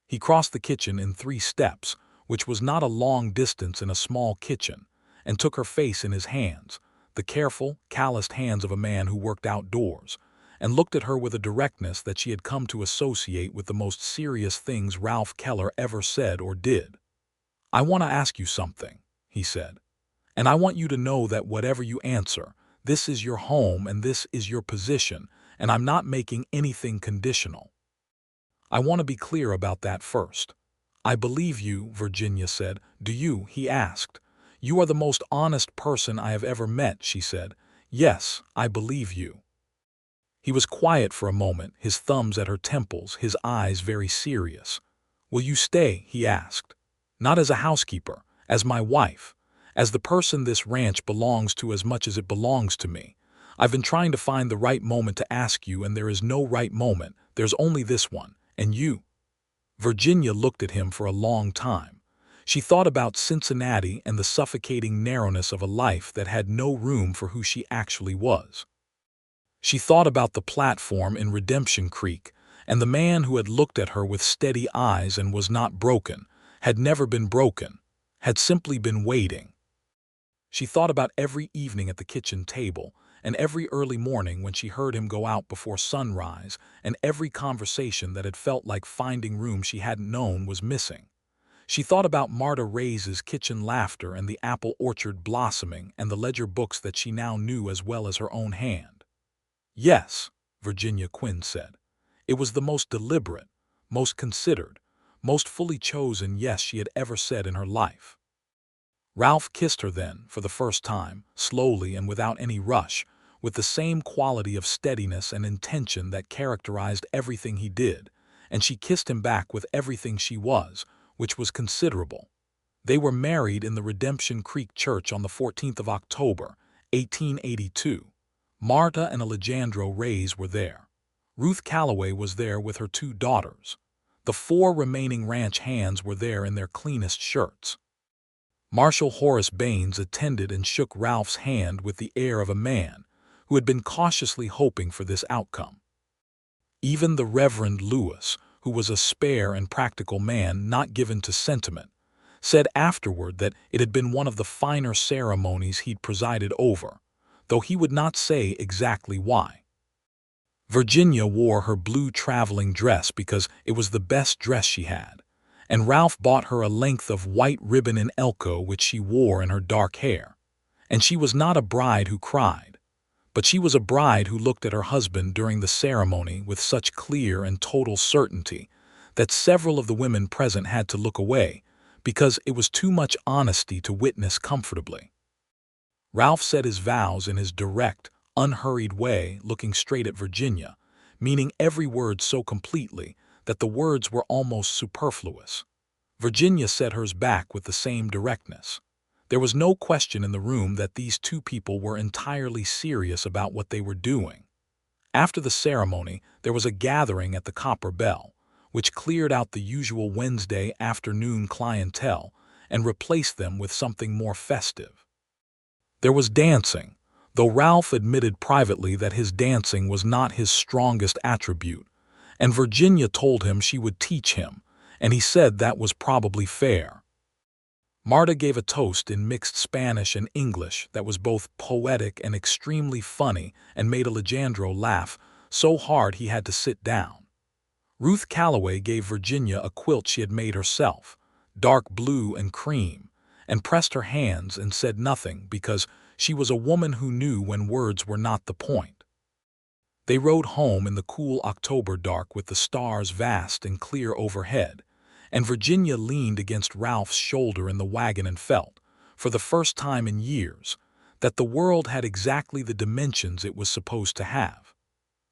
He crossed the kitchen in 3 steps, which was not a long distance in a small kitchen, and took her face in his hands, the careful, calloused hands of a man who worked outdoors, and looked at her with a directness that she had come to associate with the most serious things Ralph Keller ever said or did. "I want to ask you something," he said, "and I want you to know that whatever you answer, this is your home and this is your position, and I'm not making anything conditional. I want to be clear about that first." "I believe you," Virginia said. "Do you?" he asked. "You are the most honest person I have ever met," she said. "Yes, I believe you." He was quiet for a moment, his thumbs at her temples, his eyes very serious. "Will you stay?" he asked. "Not as a housekeeper, as my wife, as the person this ranch belongs to as much as it belongs to me. I've been trying to find the right moment to ask you, and there is no right moment, there's only this one. And you?" Virginia looked at him for a long time. She thought about Cincinnati and the suffocating narrowness of a life that had no room for who she actually was. She thought about the platform in Redemption Creek, and the man who had looked at her with steady eyes and was not broken, had never been broken, had simply been waiting. She thought about every evening at the kitchen table, and every early morning when she heard him go out before sunrise, and every conversation that had felt like finding room she hadn't known was missing. She thought about Marta Ray's kitchen laughter and the apple orchard blossoming and the ledger books that she now knew as well as her own hand. "Yes," Virginia Quinn said. It was the most deliberate, most considered, most fully chosen yes she had ever said in her life. Ralph kissed her then, for the first time, slowly and without any rush, with the same quality of steadiness and intention that characterized everything he did, and she kissed him back with everything she was, which was considerable. They were married in the Redemption Creek Church on the 14th of October, 1882. Marta and Alejandro Reyes were there. Ruth Calloway was there with her 2 daughters. The 4 remaining ranch hands were there in their cleanest shirts. Marshal Horace Baines attended and shook Ralph's hand with the air of a man who had been cautiously hoping for this outcome. Even the Reverend Lewis, who was a spare and practical man not given to sentiment, said afterward that it had been one of the finer ceremonies he'd presided over, though he would not say exactly why. Virginia wore her blue traveling dress because it was the best dress she had, and Ralph bought her a length of white ribbon in Elko which she wore in her dark hair. And she was not a bride who cried, but she was a bride who looked at her husband during the ceremony with such clear and total certainty that several of the women present had to look away because it was too much honesty to witness comfortably. Ralph said his vows in his direct, unhurried way, looking straight at Virginia, meaning every word so completely that the words were almost superfluous. Virginia said hers back with the same directness. There was no question in the room that these 2 people were entirely serious about what they were doing. After the ceremony, there was a gathering at the Copper Bell, which cleared out the usual Wednesday afternoon clientele and replaced them with something more festive. There was dancing, though Ralph admitted privately that his dancing was not his strongest attribute, and Virginia told him she would teach him, and he said that was probably fair. Marta gave a toast in mixed Spanish and English that was both poetic and extremely funny and made Alejandro laugh so hard he had to sit down. Ruth Calloway gave Virginia a quilt she had made herself, dark blue and cream, and pressed her hands and said nothing because she was a woman who knew when words were not the point. They rode home in the cool October dark with the stars vast and clear overhead, and Virginia leaned against Ralph's shoulder in the wagon and felt, for the first time in years, that the world had exactly the dimensions it was supposed to have.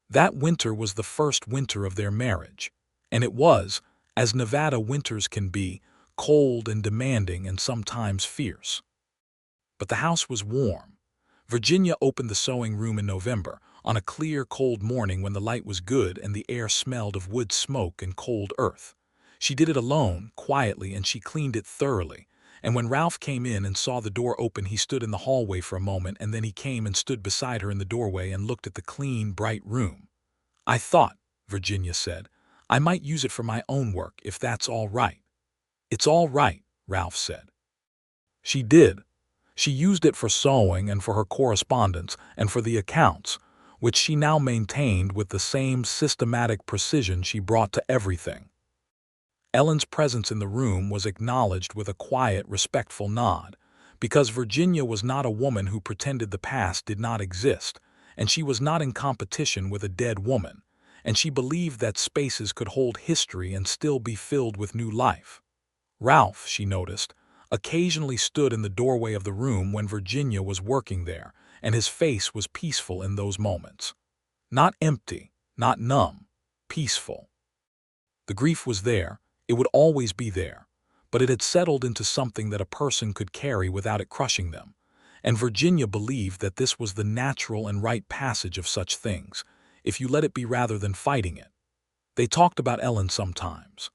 That winter was the first winter of their marriage, and it was, as Nevada winters can be, cold and demanding and sometimes fierce. But the house was warm. Virginia opened the sewing room in November, on a clear, cold morning when the light was good and the air smelled of wood smoke and cold earth. She did it alone, quietly, and she cleaned it thoroughly. And when Ralph came in and saw the door open, he stood in the hallway for a moment, and then he came and stood beside her in the doorway and looked at the clean, bright room. "I thought," Virginia said, "I might use it for my own work, if that's all right." "It's all right," Ralph said. She did. She used it for sewing and for her correspondence and for the accounts, which she now maintained with the same systematic precision she brought to everything. Ellen's presence in the room was acknowledged with a quiet, respectful nod, because Virginia was not a woman who pretended the past did not exist, and she was not in competition with a dead woman, and she believed that spaces could hold history and still be filled with new life. Ralph, she noticed, occasionally stood in the doorway of the room when Virginia was working there, and his face was peaceful in those moments. Not empty, not numb, peaceful. The grief was there, it would always be there, but it had settled into something that a person could carry without it crushing them, and Virginia believed that this was the natural and right passage of such things, if you let it be rather than fighting it. They talked about Ellen sometimes.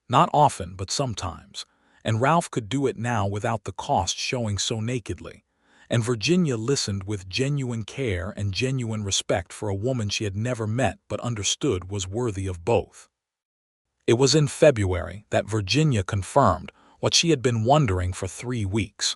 Not often, but sometimes, and Ralph could do it now without the cost showing so nakedly, and Virginia listened with genuine care and genuine respect for a woman she had never met but understood was worthy of both. It was in February that Virginia confirmed what she had been wondering for 3 weeks.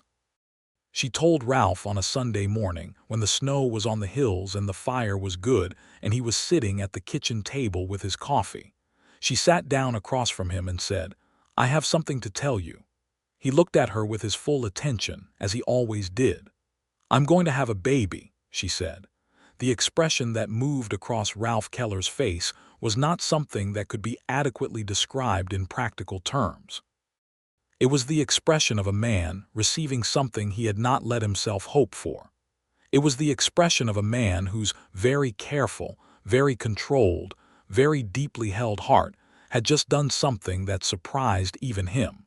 She told Ralph on a Sunday morning when the snow was on the hills and the fire was good and he was sitting at the kitchen table with his coffee. She sat down across from him and said, "I have something to tell you." He looked at her with his full attention, as he always did. "I'm going to have a baby," she said. The expression that moved across Ralph Keller's face was not something that could be adequately described in practical terms. It was the expression of a man receiving something he had not let himself hope for. It was the expression of a man whose very careful, very controlled, very deeply held heart had just done something that surprised even him.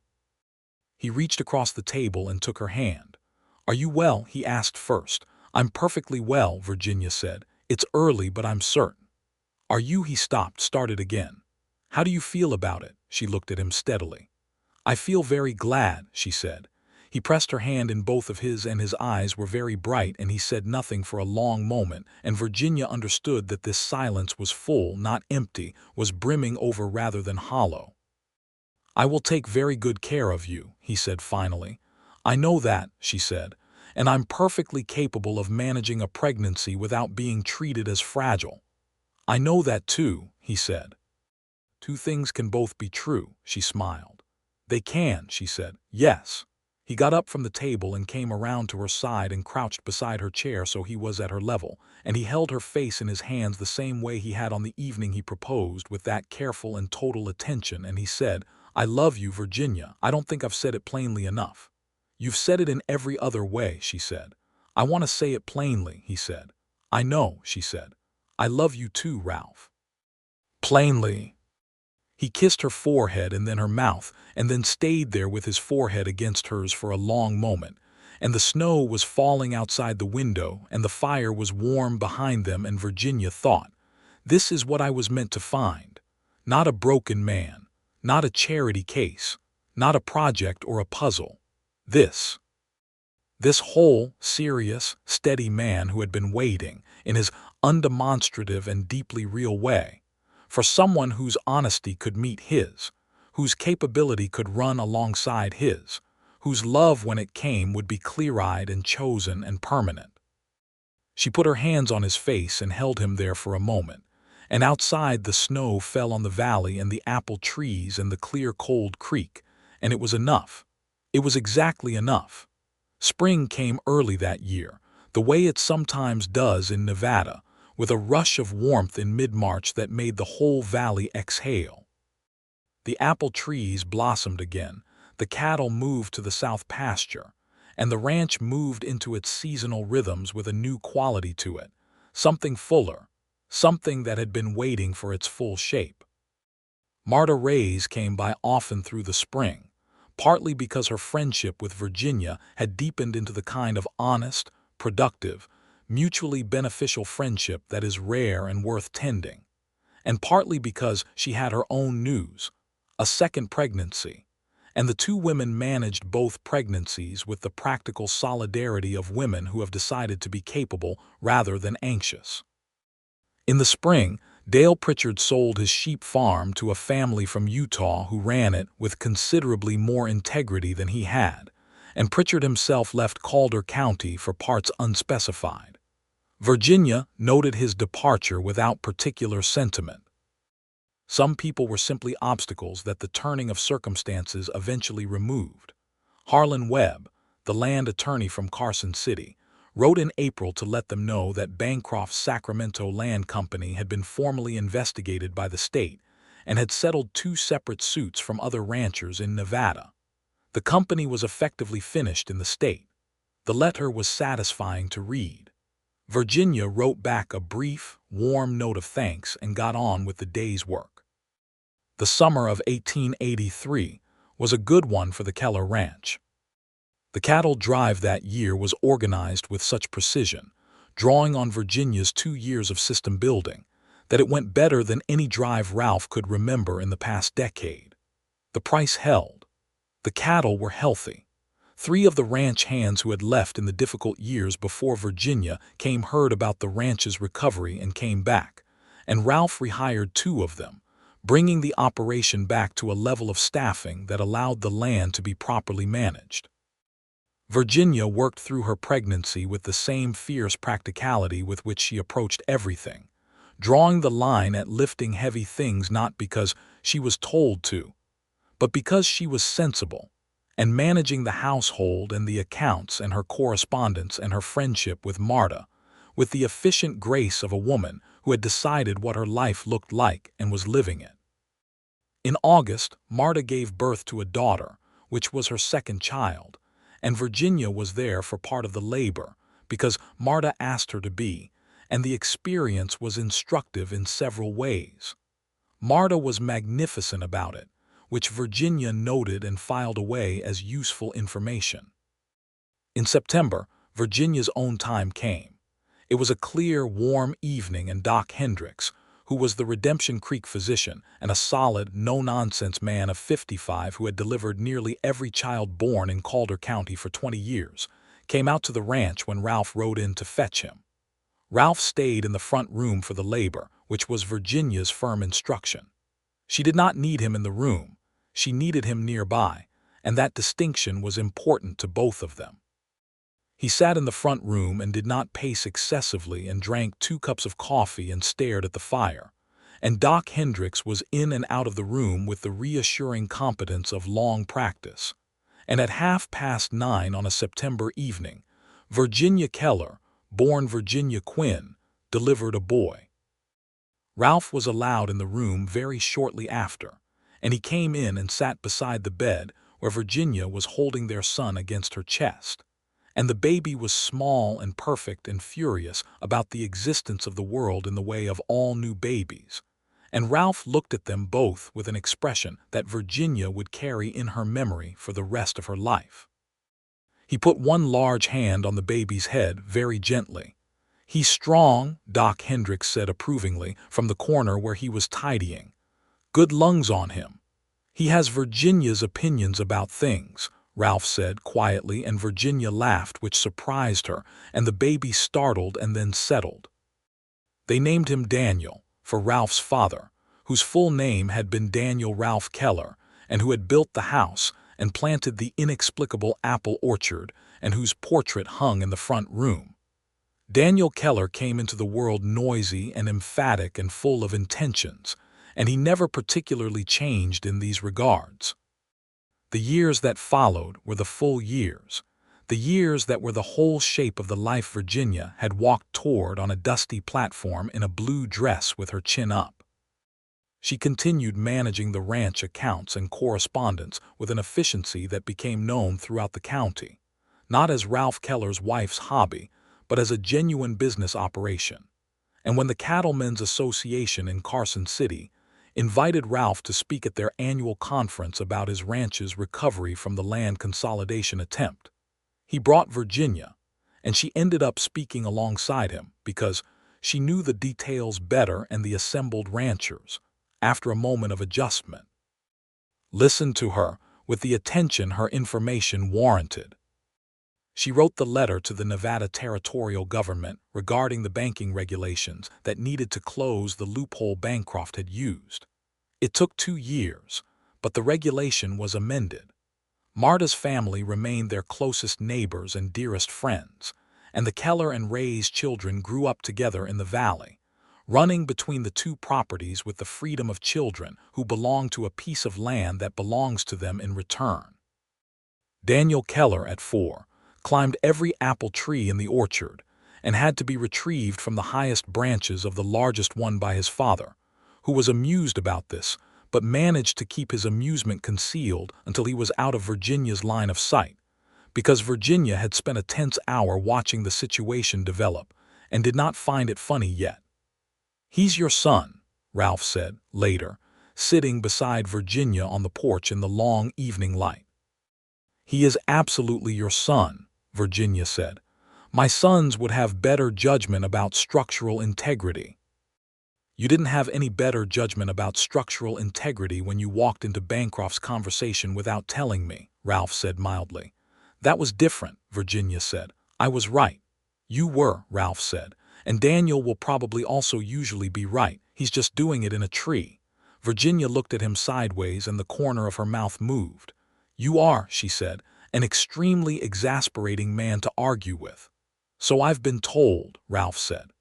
He reached across the table and took her hand. "Are you well?" he asked first. "I'm perfectly well," Virginia said. "It's early, but I'm certain." "Are you?" He stopped, started again. "How do you feel about it?" She looked at him steadily. "I feel very glad," she said. He pressed her hand in both of his and his eyes were very bright and he said nothing for a long moment, and Virginia understood that this silence was full, not empty, was brimming over rather than hollow. "I will take very good care of you," he said finally. "I know that," she said, "and I'm perfectly capable of managing a pregnancy without being treated as fragile." "I know that too," he said. "Two things can both be true," she smiled. "They can," she said. "Yes." He got up from the table and came around to her side and crouched beside her chair so he was at her level, and he held her face in his hands the same way he had on the evening he proposed, with that careful and total attention, and he said, "I love you, Virginia. I don't think I've said it plainly enough." "You've said it in every other way," she said. "I want to say it plainly," he said. "I know," she said. "I love you too, Ralph." Plainly. He kissed her forehead and then her mouth, and then stayed there with his forehead against hers for a long moment, and the snow was falling outside the window and the fire was warm behind them, and Virginia thought, "This is what I was meant to find. Not a broken man, not a charity case, not a project or a puzzle. This whole, serious, steady man who had been waiting, in his undemonstrative and deeply real way, for someone whose honesty could meet his, whose capability could run alongside his, whose love when it came would be clear-eyed and chosen and permanent." She put her hands on his face and held him there for a moment, and outside the snow fell on the valley and the apple trees and the clear cold creek, and it was enough. It was exactly enough. Spring came early that year, the way it sometimes does in Nevada, with a rush of warmth in mid-March that made the whole valley exhale. The apple trees blossomed again, the cattle moved to the south pasture, and the ranch moved into its seasonal rhythms with a new quality to it, something fuller, something that had been waiting for its full shape. Marta Rays came by often through the spring, partly because her friendship with Virginia had deepened into the kind of honest, productive, mutually beneficial friendship that is rare and worth tending, and partly because she had her own news, a second pregnancy, and the two women managed both pregnancies with the practical solidarity of women who have decided to be capable rather than anxious. In the spring, Dale Pritchard sold his sheep farm to a family from Utah who ran it with considerably more integrity than he had, and Pritchard himself left Calder County for parts unspecified. Virginia noted his departure without particular sentiment. Some people were simply obstacles that the turning of circumstances eventually removed. Harlan Webb, the land attorney from Carson City, wrote in April to let them know that Bancroft's Sacramento Land Company had been formally investigated by the state and had settled two separate suits from other ranchers in Nevada. The company was effectively finished in the state. The letter was satisfying to read. Virginia wrote back a brief, warm note of thanks and got on with the day's work. The summer of 1883 was a good one for the Keller Ranch. The cattle drive that year was organized with such precision, drawing on Virginia's 2 years of system building, that it went better than any drive Ralph could remember in the past decade. The price held. The cattle were healthy. 3 of the ranch hands who had left in the difficult years before Virginia came heard about the ranch's recovery and came back, and Ralph rehired 2 of them, bringing the operation back to a level of staffing that allowed the land to be properly managed. Virginia worked through her pregnancy with the same fierce practicality with which she approached everything, drawing the line at lifting heavy things not because she was told to, but because she was sensible, and managing the household and the accounts and her correspondence and her friendship with Marta, with the efficient grace of a woman who had decided what her life looked like and was living it. In August, Marta gave birth to a daughter, which was her second child, and Virginia was there for part of the labor because Marta asked her to be, and the experience was instructive in several ways. Marta was magnificent about it, which Virginia noted and filed away as useful information. In September, Virginia's own time came. It was a clear, warm evening, and Doc Hendricks, who was the Redemption Creek physician and a solid, no-nonsense man of 55 who had delivered nearly every child born in Calder County for 20 years, came out to the ranch when Ralph rode in to fetch him. Ralph stayed in the front room for the labor, which was Virginia's firm instruction. She did not need him in the room. She needed him nearby, and that distinction was important to both of them. He sat in the front room and did not pace excessively and drank 2 cups of coffee and stared at the fire, and Doc Hendricks was in and out of the room with the reassuring competence of long practice. And at 9:30 on a September evening, Virginia Keller, born Virginia Quinn, delivered a boy. Ralph was allowed in the room very shortly after, and he came in and sat beside the bed where Virginia was holding their son against her chest. And the baby was small and perfect and furious about the existence of the world in the way of all new babies, and Ralph looked at them both with an expression that Virginia would carry in her memory for the rest of her life. He put one large hand on the baby's head very gently. "He's strong," Doc Hendricks said approvingly from the corner where he was tidying. "Good lungs on him. He has Virginia's opinions about things," Ralph said quietly, and Virginia laughed, which surprised her, and the baby startled and then settled. They named him Daniel, for Ralph's father, whose full name had been Daniel Ralph Keller, and who had built the house and planted the inexplicable apple orchard, and whose portrait hung in the front room. Daniel Keller came into the world noisy and emphatic and full of intentions, and he never particularly changed in these regards. The years that followed were the full years, the years that were the whole shape of the life Virginia had walked toward on a dusty platform in a blue dress with her chin up. She continued managing the ranch accounts and correspondence with an efficiency that became known throughout the county, not as Ralph Keller's wife's hobby, but as a genuine business operation. And when the Cattlemen's Association in Carson City invited Ralph to speak at their annual conference about his ranch's recovery from the land consolidation attempt, he brought Virginia, and she ended up speaking alongside him because she knew the details better and the assembled ranchers, after a moment of adjustment, listened to her with the attention her information warranted. She wrote the letter to the Nevada territorial government regarding the banking regulations that needed to close the loophole Bancroft had used. It took 2 years, but the regulation was amended. Marta's family remained their closest neighbors and dearest friends, and the Keller and Ray's children grew up together in the valley, running between the two properties with the freedom of children who belong to a piece of land that belongs to them in return. Daniel Keller, at 4, climbed every apple tree in the orchard and had to be retrieved from the highest branches of the largest one by his father, who was amused about this, but managed to keep his amusement concealed until he was out of Virginia's line of sight, because Virginia had spent a tense hour watching the situation develop and did not find it funny yet. "He's your son," Ralph said, later, sitting beside Virginia on the porch in the long evening light. "He is absolutely your son," Virginia said. "My sons would have better judgment about structural integrity." "You didn't have any better judgment about structural integrity when you walked into Bancroft's conversation without telling me," Ralph said mildly. "That was different," Virginia said. "I was right." "You were," Ralph said. "And Daniel will probably also usually be right. He's just doing it in a tree." Virginia looked at him sideways and the corner of her mouth moved. "You are," she said, "an extremely exasperating man to argue with." "So I've been told," Ralph said.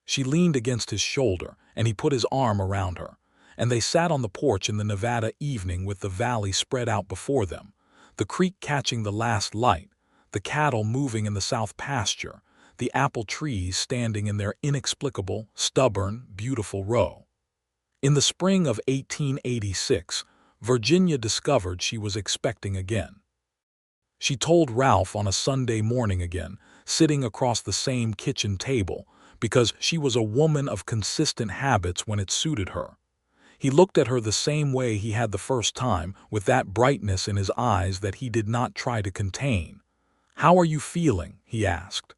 She leaned against his shoulder, and he put his arm around her, and they sat on the porch in the Nevada evening with the valley spread out before them, the creek catching the last light, the cattle moving in the south pasture, the apple trees standing in their inexplicable, stubborn, beautiful row. In the spring of 1886, Virginia discovered she was expecting again. She told Ralph on a Sunday morning again, sitting across the same kitchen table, because she was a woman of consistent habits when it suited her. He looked at her the same way he had the first time, with that brightness in his eyes that he did not try to contain. "How are you feeling?" he asked.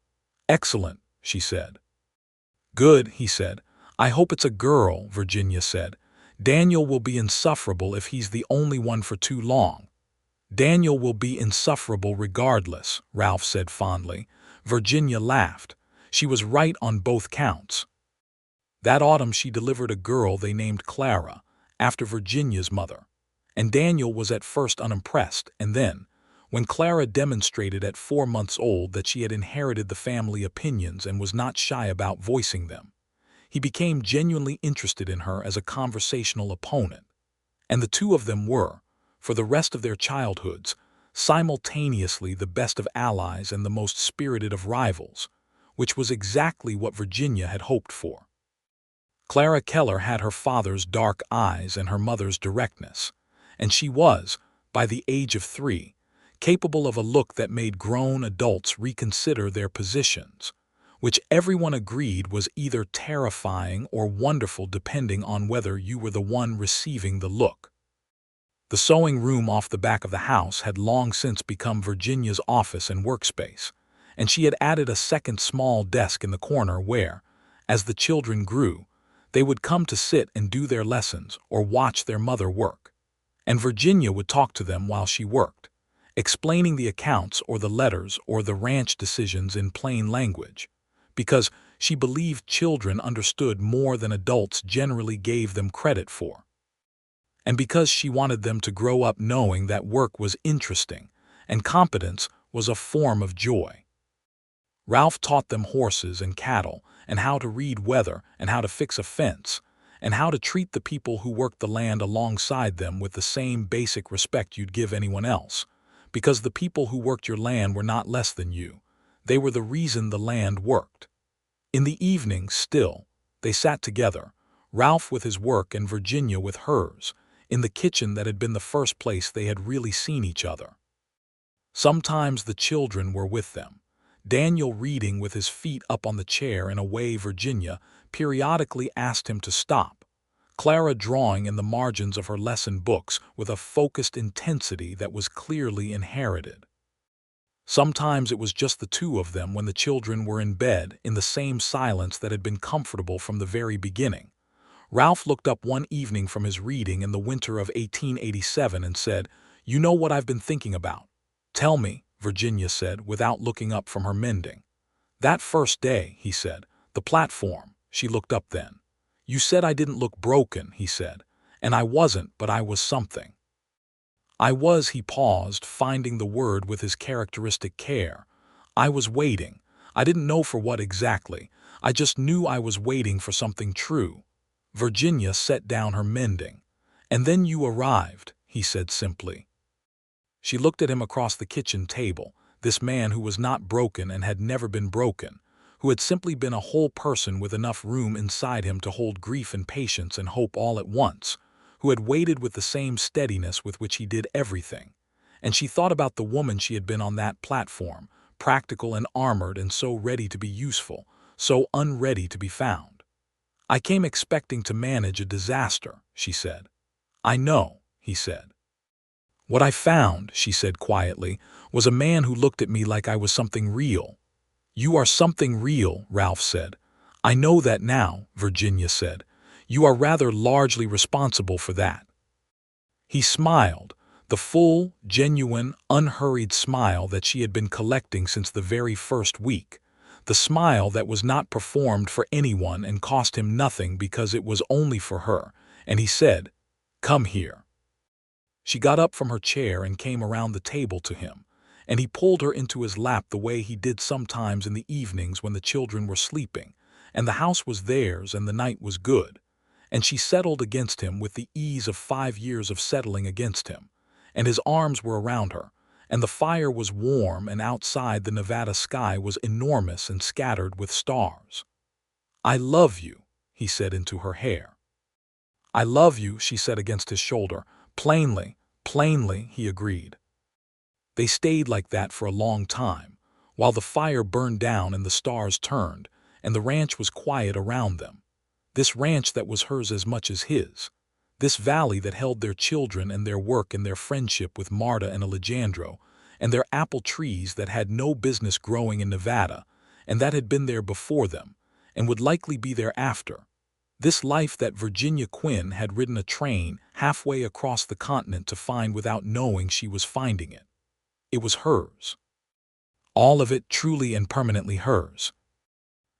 "Excellent," she said. "Good," he said. "I hope it's a girl," Virginia said. "Daniel will be insufferable if he's the only one for too long." "Daniel will be insufferable regardless," Ralph said fondly. Virginia laughed. She was right on both counts. That autumn she delivered a girl they named Clara, after Virginia's mother. And Daniel was at first unimpressed, and then, when Clara demonstrated at 4 months old that she had inherited the family opinions and was not shy about voicing them, he became genuinely interested in her as a conversational opponent. And the two of them were, for the rest of their childhoods, simultaneously the best of allies and the most spirited of rivals, which was exactly what Virginia had hoped for. Clara Keller had her father's dark eyes and her mother's directness, and she was, by the age of 3, capable of a look that made grown adults reconsider their positions, which everyone agreed was either terrifying or wonderful depending on whether you were the one receiving the look. The sewing room off the back of the house had long since become Virginia's office and workspace, and she had added a second small desk in the corner where, as the children grew, they would come to sit and do their lessons or watch their mother work. And Virginia would talk to them while she worked, explaining the accounts or the letters or the ranch decisions in plain language, because she believed children understood more than adults generally gave them credit for. And because she wanted them to grow up knowing that work was interesting and competence was a form of joy. Ralph taught them horses and cattle and how to read weather and how to fix a fence and how to treat the people who worked the land alongside them with the same basic respect you'd give anyone else, because the people who worked your land were not less than you. They were the reason the land worked. In the evening, still, they sat together, Ralph with his work and Virginia with hers, in the kitchen that had been the first place they had really seen each other. Sometimes the children were with them, Daniel reading with his feet up on the chair in a way Virginia periodically asked him to stop, Clara drawing in the margins of her lesson books with a focused intensity that was clearly inherited. Sometimes it was just the two of them when the children were in bed in the same silence that had been comfortable from the very beginning. Ralph looked up one evening from his reading in the winter of 1887 and said, "You know what I've been thinking about." "Tell me," Virginia said, without looking up from her mending. "That first day," he said, "the platform." She looked up then. "You said I didn't look broken," he said, "and I wasn't, but I was something." He paused, finding the word with his characteristic care. "I was waiting. I didn't know for what exactly. I just knew I was waiting for something true." Virginia set down her mending. "And then you arrived," he said simply. She looked at him across the kitchen table, this man who was not broken and had never been broken, who had simply been a whole person with enough room inside him to hold grief and patience and hope all at once, who had waited with the same steadiness with which he did everything. And she thought about the woman she had been on that platform, practical and armored and so ready to be useful, so unready to be found. "I came expecting to manage a disaster," she said. "I know," he said. "What I found," she said quietly, "was a man who looked at me like I was something real." "You are something real," Ralph said. "I know that now," Virginia said. "You are rather largely responsible for that." He smiled, the full, genuine, unhurried smile that she had been collecting since the very first week, the smile that was not performed for anyone and cost him nothing because it was only for her, and he said, "Come here." She got up from her chair and came around the table to him, and he pulled her into his lap the way he did sometimes in the evenings when the children were sleeping, and the house was theirs and the night was good, and she settled against him with the ease of 5 years of settling against him, and his arms were around her, and the fire was warm and outside the Nevada sky was enormous and scattered with stars. "I love you," he said into her hair. "I love you," she said against his shoulder. "Plainly, plainly," he agreed. They stayed like that for a long time, while the fire burned down and the stars turned, and the ranch was quiet around them. This ranch that was hers as much as his. This valley that held their children and their work and their friendship with Marta and Alejandro, and their apple trees that had no business growing in Nevada, and that had been there before them, and would likely be there after. This life that Virginia Quinn had ridden a train halfway across the continent to find without knowing she was finding it. It was hers. All of it truly and permanently hers.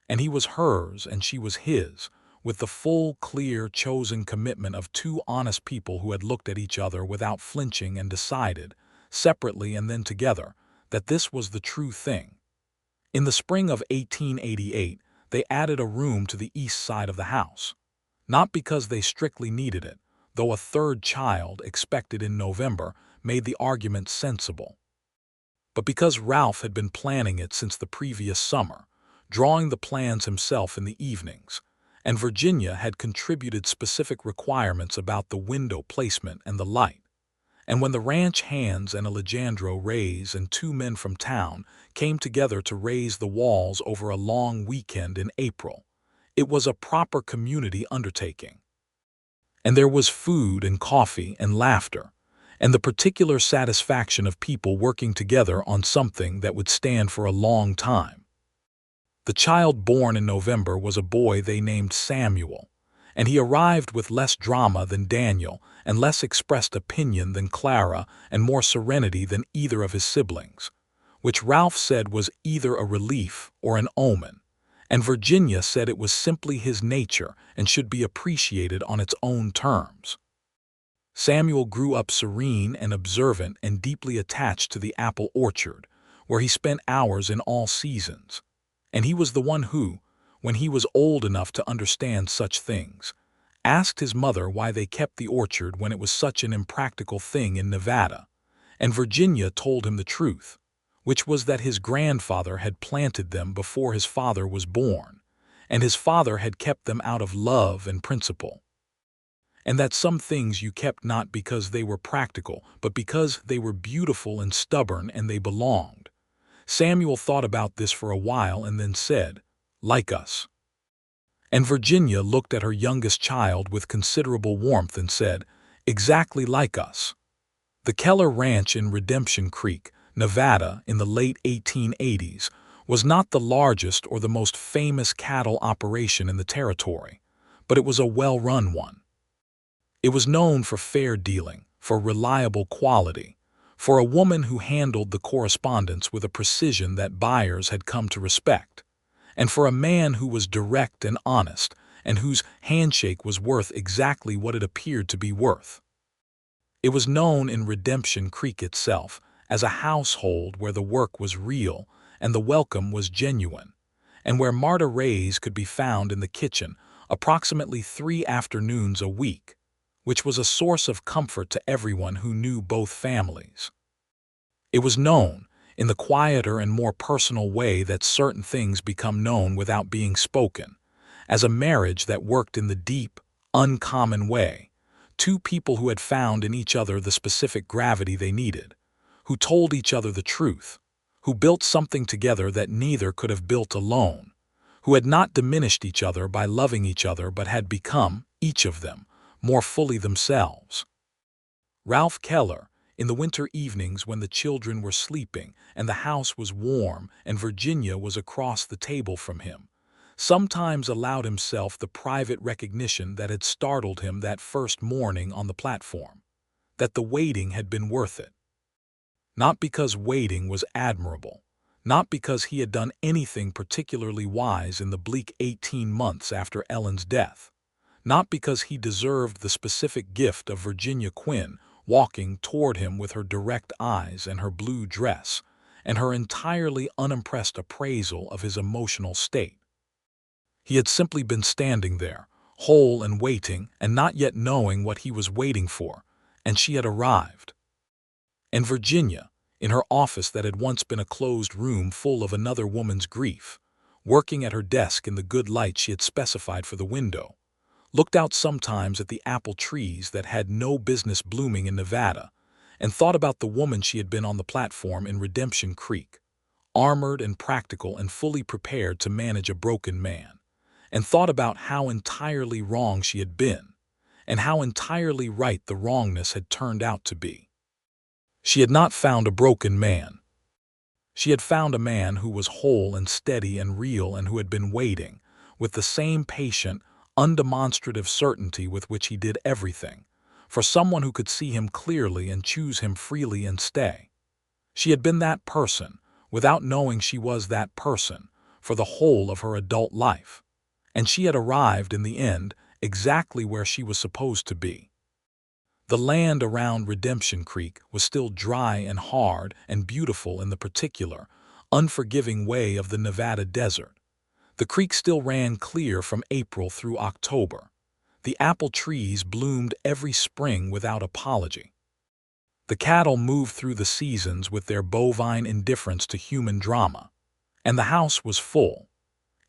And he was hers and she was his, with the full, clear, chosen commitment of two honest people who had looked at each other without flinching and decided, separately and then together, that this was the true thing. In the spring of 1888, they added a room to the east side of the house. Not because they strictly needed it, though a third child, expected in November, made the argument sensible, but because Ralph had been planning it since the previous summer, drawing the plans himself in the evenings, and Virginia had contributed specific requirements about the window placement and the light. And when the ranch hands and Alejandro Reyes and 2 men from town came together to raise the walls over a long weekend in April, it was a proper community undertaking. And there was food and coffee and laughter, and the particular satisfaction of people working together on something that would stand for a long time. The child born in November was a boy they named Samuel, and he arrived with less drama than Daniel and less expressed opinion than Clara and more serenity than either of his siblings, which Ralph said was either a relief or an omen, and Virginia said it was simply his nature and should be appreciated on its own terms. Samuel grew up serene and observant and deeply attached to the apple orchard, where he spent hours in all seasons, and he was the one who, when he was old enough to understand such things, asked his mother why they kept the orchard when it was such an impractical thing in Nevada, and Virginia told him the truth, which was that his grandfather had planted them before his father was born, and his father had kept them out of love and principle. and that some things you kept not because they were practical, but because they were beautiful and stubborn and they belonged. Samuel thought about this for a while and then said, "Like us." And Virginia looked at her youngest child with considerable warmth and said, "Exactly like us." The Keller Ranch in Redemption Creek, Nevada, in the late 1880s, was not the largest or the most famous cattle operation in the territory, but it was a well-run one. It was known for fair dealing, for reliable quality, for a woman who handled the correspondence with a precision that buyers had come to respect, and for a man who was direct and honest, and whose handshake was worth exactly what it appeared to be worth. It was known in Redemption Creek itself as a household where the work was real and the welcome was genuine, and where Marta Rays could be found in the kitchen approximately 3 afternoons a week, which was a source of comfort to everyone who knew both families. It was known, in the quieter and more personal way that certain things become known without being spoken, as a marriage that worked in the deep, uncommon way. Two people who had found in each other the specific gravity they needed, who told each other the truth, who built something together that neither could have built alone, who had not diminished each other by loving each other but had become, each of them, more fully themselves. Ralph Keller, in the winter evenings when the children were sleeping and the house was warm and Virginia was across the table from him, sometimes allowed himself the private recognition that had startled him that first morning on the platform, that the waiting had been worth it. Not because waiting was admirable, not because he had done anything particularly wise in the bleak 18 months after Ellen's death, not because he deserved the specific gift of Virginia Quinn walking toward him with her direct eyes and her blue dress, and her entirely unimpressed appraisal of his emotional state. He had simply been standing there, whole and waiting, and not yet knowing what he was waiting for, and she had arrived. And Virginia, in her office that had once been a closed room full of another woman's grief, working at her desk in the good light she had specified for the window, looked out sometimes at the apple trees that had no business blooming in Nevada, and thought about the woman she had been on the platform in Redemption Creek, armored and practical and fully prepared to manage a broken man, and thought about how entirely wrong she had been, and how entirely right the wrongness had turned out to be. She had not found a broken man. She had found a man who was whole and steady and real and who had been waiting, with the same patient, undemonstrative certainty with which he did everything, for someone who could see him clearly and choose him freely and stay. She had been that person, without knowing she was that person, for the whole of her adult life, and she had arrived in the end exactly where she was supposed to be. The land around Redemption Creek was still dry and hard and beautiful in the particular, unforgiving way of the Nevada desert. The creek still ran clear from April through October. The apple trees bloomed every spring without apology. The cattle moved through the seasons with their bovine indifference to human drama. And the house was full.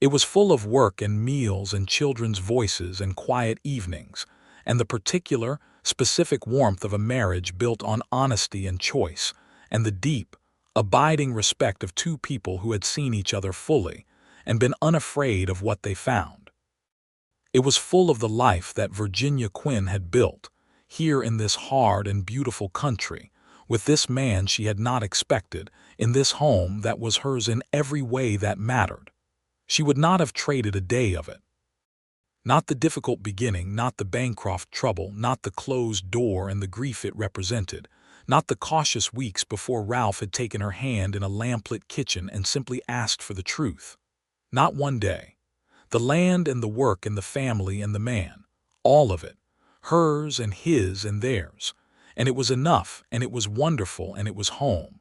It was full of work and meals and children's voices and quiet evenings, and the particular, specific warmth of a marriage built on honesty and choice, and the deep, abiding respect of two people who had seen each other fully and been unafraid of what they found. It was full of the life that Virginia Quinn had built, here in this hard and beautiful country, with this man she had not expected, in this home that was hers in every way that mattered. She would not have traded a day of it. Not the difficult beginning, not the Bancroft trouble, not the closed door and the grief it represented, not the cautious weeks before Ralph had taken her hand in a lamplit kitchen and simply asked for the truth. Not one day. The land and the work and the family and the man, all of it, hers and his and theirs, and it was enough and it was wonderful and it was home.